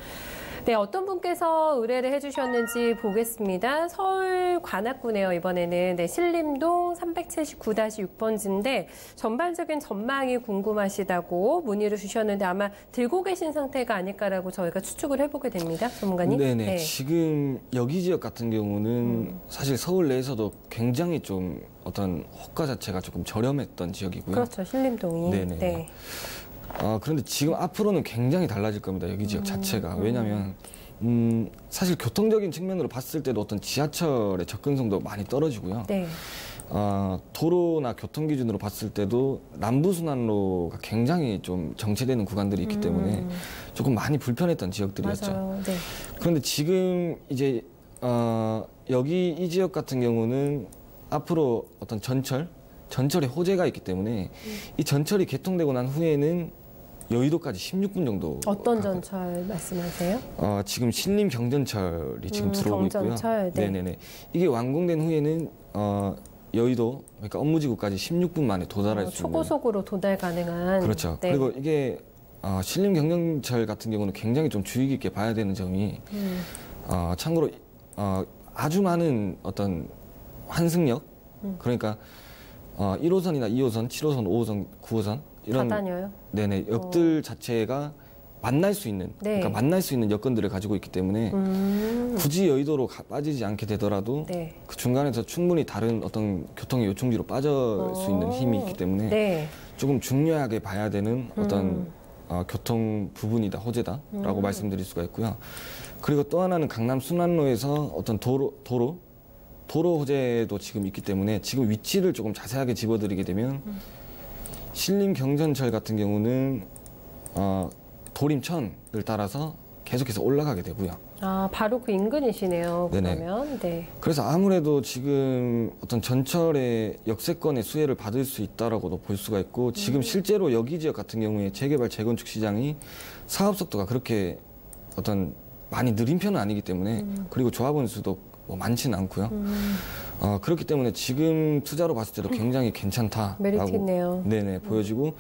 네, 어떤 분께서 의뢰를 해주셨는지 보겠습니다. 서울 관악구네요, 이번에는. 네, 신림동 379-6번지인데, 전반적인 전망이 궁금하시다고 문의를 주셨는데, 아마 들고 계신 상태가 아닐까라고 저희가 추측을 해보게 됩니다, 전문가님. 네네. 네. 지금 여기 지역 같은 경우는 사실 서울 내에서도 굉장히 좀 어떤 호가 자체가 조금 저렴했던 지역이고요. 그렇죠, 신림동이. 네네. 네. 그런데 지금 앞으로는 굉장히 달라질 겁니다. 여기 지역 자체가. 왜냐하면 사실 교통적인 측면으로 봤을 때도 어떤 지하철의 접근성도 많이 떨어지고요. 네. 도로나 교통 기준으로 봤을 때도 남부순환로가 굉장히 좀 정체되는 구간들이 있기 때문에 조금 많이 불편했던 지역들이었죠. 맞아요. 네. 그런데 지금 이제 여기 이 지역 같은 경우는 앞으로 어떤 전철 전철에 호재가 있기 때문에 이 전철이 개통되고 난 후에는 여의도까지 16분 정도. 어떤 전철 말씀하세요? 지금 신림 경전철이 지금 들어오고 경전철, 있고요. 네. 네네네. 이게 완공된 후에는 여의도 그러니까 업무지구까지 16분 만에 도달할 수 있는. 초고속으로 도달 가능한. 그렇죠. 네. 그리고 이게 신림 경전철 같은 경우는 굉장히 좀 주의 깊게 봐야 되는 점이 참고로 아주 많은 어떤 환승역 그러니까 1호선이나 2호선, 7호선, 5호선, 9호선 이런 다 다녀요? 네네 역들 자체가 만날 수 있는 네. 그러니까 만날 수 있는 여건들을 가지고 있기 때문에 굳이 여의도로 빠지지 않게 되더라도 네. 그 중간에서 충분히 다른 어떤 교통의 요충지로 빠질 수 있는 힘이 있기 때문에 네. 조금 중요하게 봐야 되는 어떤 교통 부분이다, 호재다라고 말씀드릴 수가 있고요. 그리고 또 하나는 강남 순환로에서 어떤 도로 호재도 지금 있기 때문에 지금 위치를 조금 자세하게 집어드리게 되면 신림 경전철 같은 경우는 도림천을 따라서 계속해서 올라가게 되고요. 바로 그 인근이시네요. 네네. 그러면 네. 그래서 아무래도 지금 어떤 전철의 역세권의 수혜를 받을 수 있다라고도 볼 수가 있고 지금 실제로 여기 지역 같은 경우에 재개발 재건축 시장이 사업 속도가 그렇게 어떤 많이 느린 편은 아니기 때문에 그리고 조합원 수도 뭐 많지는 않고요. 그렇기 때문에 지금 투자로 봤을 때도 굉장히 괜찮다라고 메리트 있네요. 네네 보여지고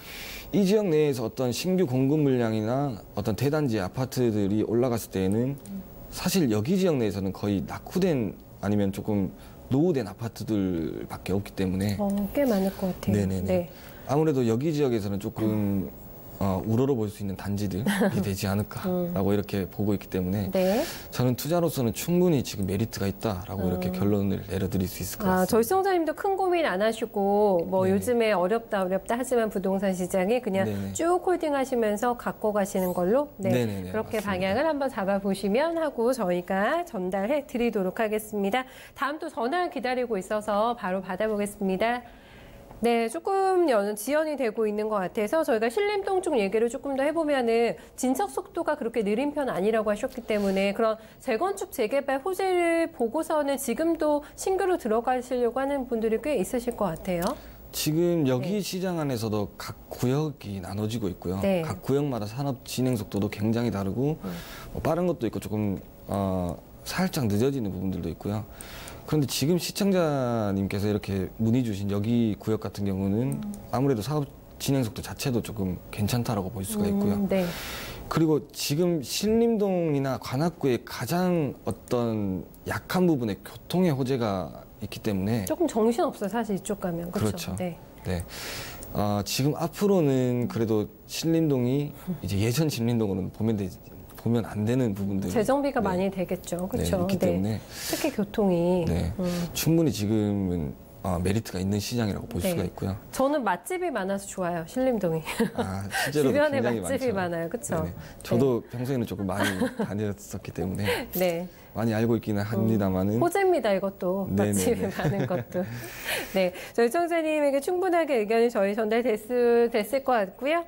이 지역 내에서 어떤 신규 공급 물량이나 어떤 대단지 아파트들이 올라갔을 때에는 사실 여기 지역 내에서는 거의 낙후된 아니면 조금 노후된 아파트들밖에 없기 때문에 꽤 많을 것 같아요. 네네네. 네. 아무래도 여기 지역에서는 조금 우러러 볼 수 있는 단지들이 되지 않을까라고 이렇게 보고 있기 때문에 네. 저는 투자로서는 충분히 지금 메리트가 있다라고 이렇게 결론을 내려드릴 수 있을 것 같습니다. 저희 시청자님도 큰 고민 안 하시고 뭐 네네. 요즘에 어렵다 하지만 부동산 시장에 그냥 네네. 쭉 홀딩하시면서 갖고 가시는 걸로 네네네, 그렇게 맞습니다. 방향을 한번 잡아보시면 하고 저희가 전달해 드리도록 하겠습니다. 다음 또 전화 기다리고 있어서 바로 받아보겠습니다. 네, 조금 지연이 되고 있는 것 같아서 저희가 신림동 쪽 얘기를 조금 더 해보면은 진척 속도가 그렇게 느린 편 아니라고 하셨기 때문에 그런 재건축 재개발 호재를 보고서는 지금도 신규로 들어가시려고 하는 분들이 꽤 있으실 것 같아요. 지금 여기 시장 안에서도 각 구역이 나눠지고 있고요. 네. 각 구역마다 산업 진행 속도도 굉장히 다르고 뭐 빠른 것도 있고 조금 살짝 늦어지는 부분들도 있고요. 그런데 지금 시청자님께서 이렇게 문의 주신 여기 구역 같은 경우는 아무래도 사업 진행 속도 자체도 조금 괜찮다라고 볼 수가 있고요. 네. 그리고 지금 신림동이나 관악구의 가장 어떤 약한 부분에 교통의 호재가 있기 때문에 조금 정신없어요, 사실 이쪽 가면. 그렇죠. 네. 네. 지금 앞으로는 그래도 신림동이 이제 예전 신림동으로는 보면 안 되는 부분들 재정비가 많이 되겠죠. 그렇죠. 네, 있기 때문에 특히 교통이. 네, 충분히 지금은 메리트가 있는 시장이라고 볼 네. 수가 있고요. 저는 맛집이 많아서 좋아요. 신림동이. 실제로 주변에 굉장히 맛집이 많죠. 많아요. 그렇죠. 네네. 저도 평소에는 조금 많이 다녔었기 때문에 네. 많이 알고 있기는 합니다만은 호재입니다, 이것도. 네네네. 맛집이 많은 것도. 네. 저희 청자님에게 충분하게 의견이 저희 전달됐을 것 같고요.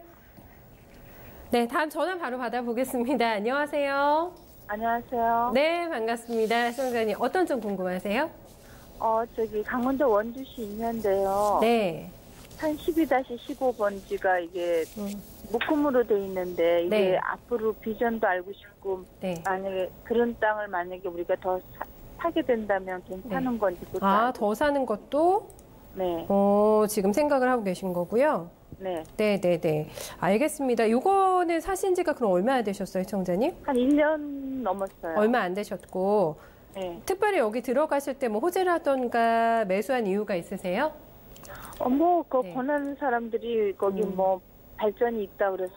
네. 다음 전화 바로 받아보겠습니다. 안녕하세요. 안녕하세요. 네. 반갑습니다. 청자님. 어떤 점 궁금하세요? 저기 강원도 원주시 있는데요. 네. 한 12-15번지가 이게 묶음으로 돼 있는데 이게 네. 앞으로 비전도 알고 싶고 네. 만약에 그런 땅을 만약에 우리가 더 사게 된다면 괜찮은 건지 그것도 알고. 더 사는 것도 네. 지금 생각을 하고 계신 거고요. 네. 네네네. 알겠습니다. 요거는 사신 지가 그럼 얼마나 되셨어요, 청자님? 한 1년 넘었어요. 얼마 안 되셨고. 네. 특별히 여기 들어가실 때 뭐 호재라던가 매수한 이유가 있으세요? 네. 권하는 사람들이 거기 뭐 발전이 있다 그래서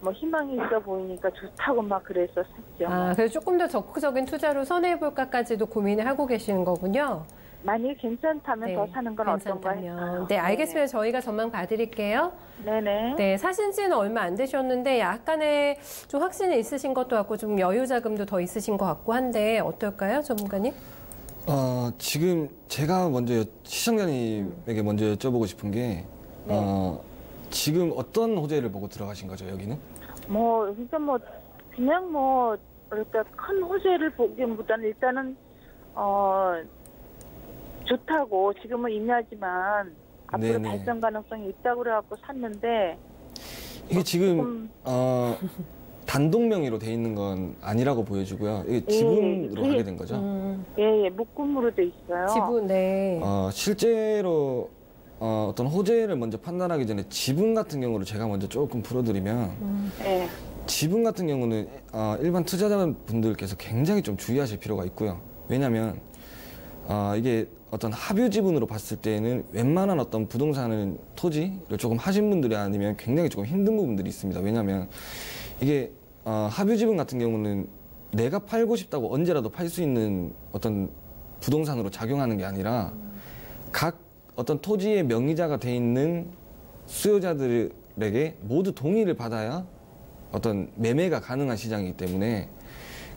뭐 희망이 있어 보이니까 좋다고 막 그래서 샀죠. 그래서 조금 더 적극적인 투자로 선회해볼까까지도 고민을 하고 계시는 거군요. 만약에 괜찮다면 네, 더 사는 건 어떤가 괜찮다면. 했어요. 네, 알겠습니다. 저희가 전망 봐드릴게요. 네네. 네, 사신 지는 얼마 안 되셨는데 약간의 좀 확신이 있으신 것도 같고 좀 여유 자금도 더 있으신 것 같고 한데 어떨까요, 전문가님? 지금 제가 먼저 시청자님에게 먼저 여쭤보고 싶은 게 지금 어떤 호재를 보고 들어가신 거죠, 여기는? 그냥 그러니까 큰 호재를 보기보다는 일단은 좋다고 지금은 임야지만 앞으로 네네. 발전 가능성이 있다고 그래갖고 샀는데 이게 지금 단독 명의로 돼 있는 건 아니라고 보여지고요. 이게 지분으로 하게 된 거죠. 예, 묶음으로 돼 있어요. 지분, 네. 실제로 어떤 호재를 먼저 판단하기 전에 지분 같은 경우를 제가 먼저 조금 풀어드리면 예. 지분 같은 경우는 일반 투자자분들께서 굉장히 좀 주의하실 필요가 있고요. 왜냐하면 이게 어떤 합유 지분으로 봤을 때는 웬만한 어떤 부동산을 토지를 조금 하신 분들이 아니면 굉장히 조금 힘든 부분들이 있습니다. 왜냐하면 이게 합유 지분 같은 경우는 내가 팔고 싶다고 언제라도 팔 수 있는 어떤 부동산으로 작용하는 게 아니라 각 어떤 토지의 명의자가 돼 있는 수요자들에게 모두 동의를 받아야 어떤 매매가 가능한 시장이기 때문에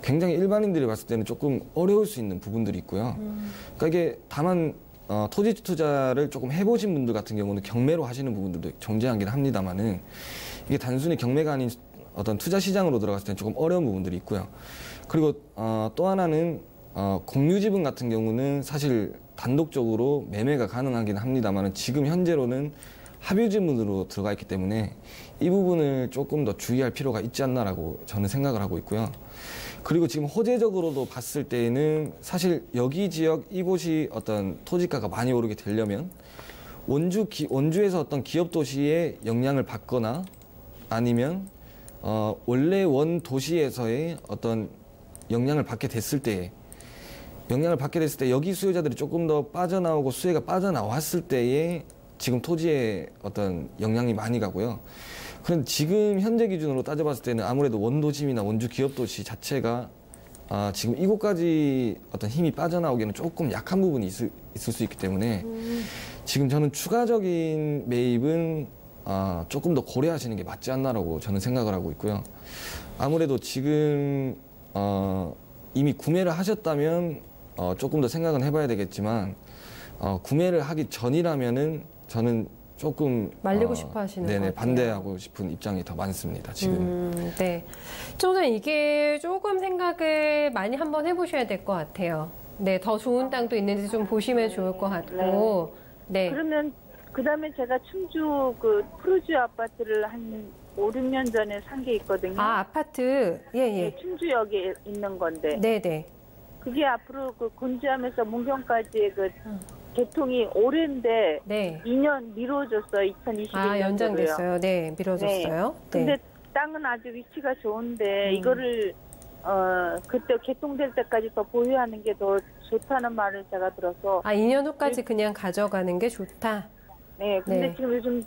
굉장히 일반인들이 봤을 때는 조금 어려울 수 있는 부분들이 있고요. 그러니까 이게 다만 토지 투자를 조금 해보신 분들 같은 경우는 경매로 하시는 부분들도 존재하긴 합니다만은 이게 단순히 경매가 아닌 어떤 투자 시장으로 들어갔을 때는 조금 어려운 부분들이 있고요. 그리고 또 하나는 공유 지분 같은 경우는 사실 단독적으로 매매가 가능하긴 합니다만은 지금 현재로는 합유 지분으로 들어가 있기 때문에 이 부분을 조금 더 주의할 필요가 있지 않나라고 저는 생각을 하고 있고요. 그리고 지금 호재적으로도 봤을 때에는 사실 여기 지역 이곳이 어떤 토지가가 많이 오르게 되려면 원주에서 어떤 기업 도시의 영향을 받거나 아니면 원래 원 도시에서의 어떤 영향을 받게 됐을 때 여기 수요자들이 조금 더 빠져나오고 수혜가 빠져나왔을 때에 지금 토지에 어떤 영향이 많이 가고요. 그런데 지금 현재 기준으로 따져봤을 때는 아무래도 원도심이나 원주 기업도시 자체가 지금 이곳까지 어떤 힘이 빠져나오기에는 조금 약한 부분이 있을 수 있기 때문에 지금 저는 추가적인 매입은 조금 더 고려하시는 게 맞지 않나라고 저는 생각을 하고 있고요. 아무래도 지금 이미 구매를 하셨다면 조금 더 생각은 해봐야 되겠지만 구매를 하기 전이라면은 저는 조금 말리고 싶어 하시는 것 같아요. 반대하고 싶은 입장이 더 많습니다. 지금. 네. 저는 이게 조금 생각을 많이 한번 해보셔야 될 것 같아요. 네, 더 좋은 땅도 있는지 좀 보시면 좋을 것 같고. 네. 그러면 그다음에 제가 충주 그 푸르주 아파트를 한 5, 6년 전에 산 게 있거든요. 아파트. 예. 충주역에 있는 건데. 네네. 그게 앞으로 그 곤지암에서 문경까지의 그 개통이 올해인데 네. 2년 미뤄졌어요. 2021년도로요. 연장됐어요. 네, 미뤄졌어요. 네. 근데 땅은 아주 위치가 좋은데 이거를 그때 개통될 때까지 더 보유하는 게 더 좋다는 말을 제가 들어서 2년 후까지 그냥 가져가는 게 좋다. 네. 근데 네. 지금 요즘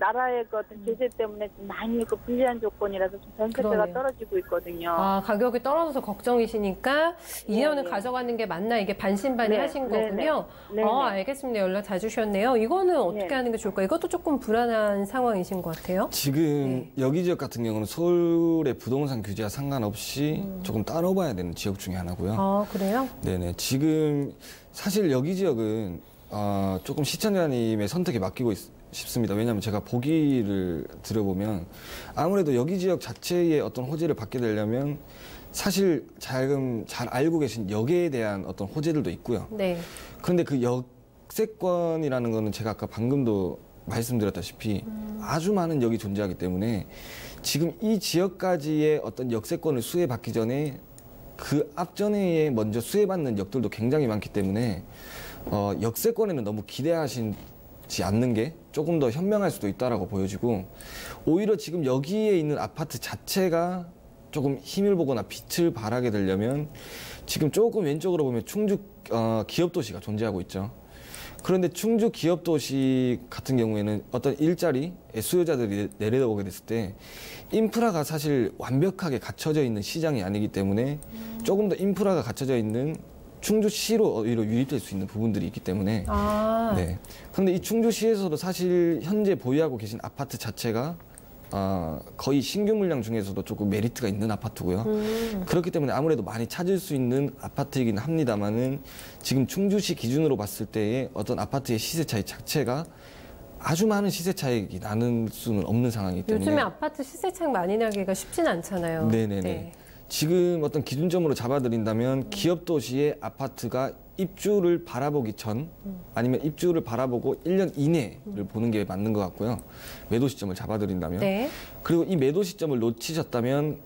나라의 그 어떤 제재 때문에 좀 많이 그 불리한 조건이라서 좀 전세가가 그러네요. 떨어지고 있거든요. 가격이 떨어져서 걱정이시니까 2년을 네. 가져가는 게 맞나 이게 반신반의 네, 하신 네, 거군요. 네, 네. 알겠습니다. 연락 다 주셨네요. 이거는 어떻게 네. 하는 게 좋을까요? 이것도 조금 불안한 상황이신 것 같아요. 지금 여기 지역 같은 경우는 서울의 부동산 규제와 상관없이 조금 따라봐야 되는 지역 중에 하나고요. 그래요? 네네. 지금 사실 여기 지역은 조금 시청자님의 선택에 맡기고 싶습니다. 왜냐하면 제가 보기를 들어보면 아무래도 여기 지역 자체의 어떤 호재를 받게 되려면 사실 잘 알고 계신 역에 대한 어떤 호재들도 있고요. 네. 그런데 그 역세권이라는 거는 제가 아까 방금도 말씀드렸다시피 아주 많은 역이 존재하기 때문에 지금 이 지역까지의 어떤 역세권을 수혜받기 전에 그 앞전에 먼저 수혜받는 역들도 굉장히 많기 때문에 역세권에는 너무 기대하시지 않는 게 조금 더 현명할 수도 있다라고 보여지고 오히려 지금 여기에 있는 아파트 자체가 조금 힘을 보거나 빛을 발하게 되려면 지금 조금 왼쪽으로 보면 충주 기업도시가 존재하고 있죠. 그런데 충주 기업도시 같은 경우에는 어떤 일자리 수요자들이 내려오게 됐을 때 인프라가 사실 완벽하게 갖춰져 있는 시장이 아니기 때문에 조금 더 인프라가 갖춰져 있는 충주시로 오히려 유입될 수 있는 부분들이 있기 때문에 네. 그런데 이 충주시에서도 사실 현재 보유하고 계신 아파트 자체가 거의 신규 물량 중에서도 조금 메리트가 있는 아파트고요. 그렇기 때문에 아무래도 많이 찾을 수 있는 아파트이긴 합니다만은 지금 충주시 기준으로 봤을 때의 어떤 아파트의 시세 차이 자체가 아주 많은 시세 차익이 나는 수는 없는 상황이기 때문에 요즘에 아파트 시세 차익 많이 나기가 쉽진 않잖아요. 네네네. 네. 지금 어떤 기준점으로 잡아드린다면 기업 도시의 아파트가 입주를 바라보기 전 아니면 입주를 바라보고 1년 이내를 보는 게 맞는 것 같고요. 매도 시점을 잡아드린다면. 네. 그리고 이 매도 시점을 놓치셨다면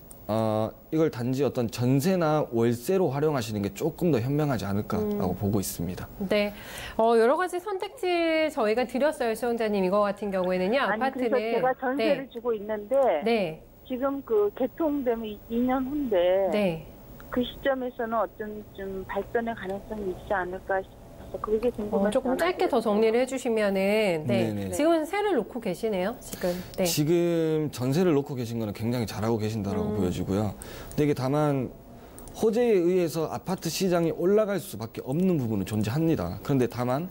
이걸 단지 어떤 전세나 월세로 활용하시는 게 조금 더 현명하지 않을까라고 보고 있습니다. 네. 여러 가지 선택지 저희가 드렸어요, 수영자님. 이거 같은 경우에는요. 아니 아파트는. 그래서 제가 전세를 네. 주고 있는데 네. 지금 그 개통되면 2년 후인데 네. 그 시점에서는 어떤 좀 발전의 가능성이 있지 않을까 싶어서 그게 궁금해서 조금 짧게 더 정리를 해주시면은, 네. 네네. 지금은 세를 놓고 계시네요, 지금. 네. 지금 전세를 놓고 계신 거는 굉장히 잘하고 계신다라고 보여지고요. 근데 이게 다만 호재에 의해서 아파트 시장이 올라갈 수밖에 없는 부분은 존재합니다. 그런데 다만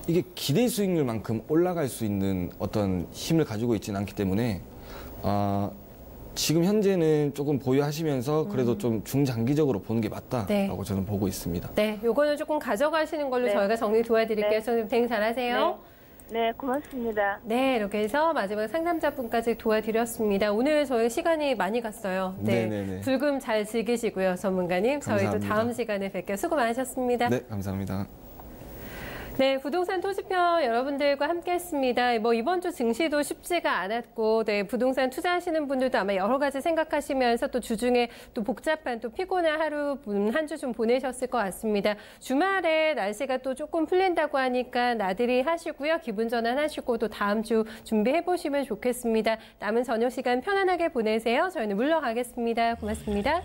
이게 기대 수익률만큼 올라갈 수 있는 어떤 힘을 가지고 있지는 않기 때문에 지금 현재는 조금 보유하시면서 그래도 좀 중장기적으로 보는 게 맞다라고 네. 저는 보고 있습니다. 네, 요거는 조금 가져가시는 걸로 네. 저희가 정리 도와드릴게요. 네. 선생님 대응 잘하세요. 네, 고맙습니다. 네, 이렇게 해서 마지막 상담자분까지 도와드렸습니다. 오늘 저희 시간이 많이 갔어요. 네, 네네네. 불금 잘 즐기시고요, 전문가님. 저희도 감사합니다. 다음 시간에 뵐게요. 수고 많으셨습니다. 네, 감사합니다. 네, 부동산 토지편 여러분들과 함께했습니다. 뭐 이번 주 증시도 쉽지가 않았고, 네, 부동산 투자하시는 분들도 아마 여러 가지 생각하시면서 또 주중에 또 복잡한 또 피곤한 하루 한 주 좀 보내셨을 것 같습니다. 주말에 날씨가 또 조금 풀린다고 하니까 나들이 하시고요, 기분 전환하시고 또 다음 주 준비해 보시면 좋겠습니다. 남은 저녁 시간 편안하게 보내세요. 저희는 물러가겠습니다. 고맙습니다.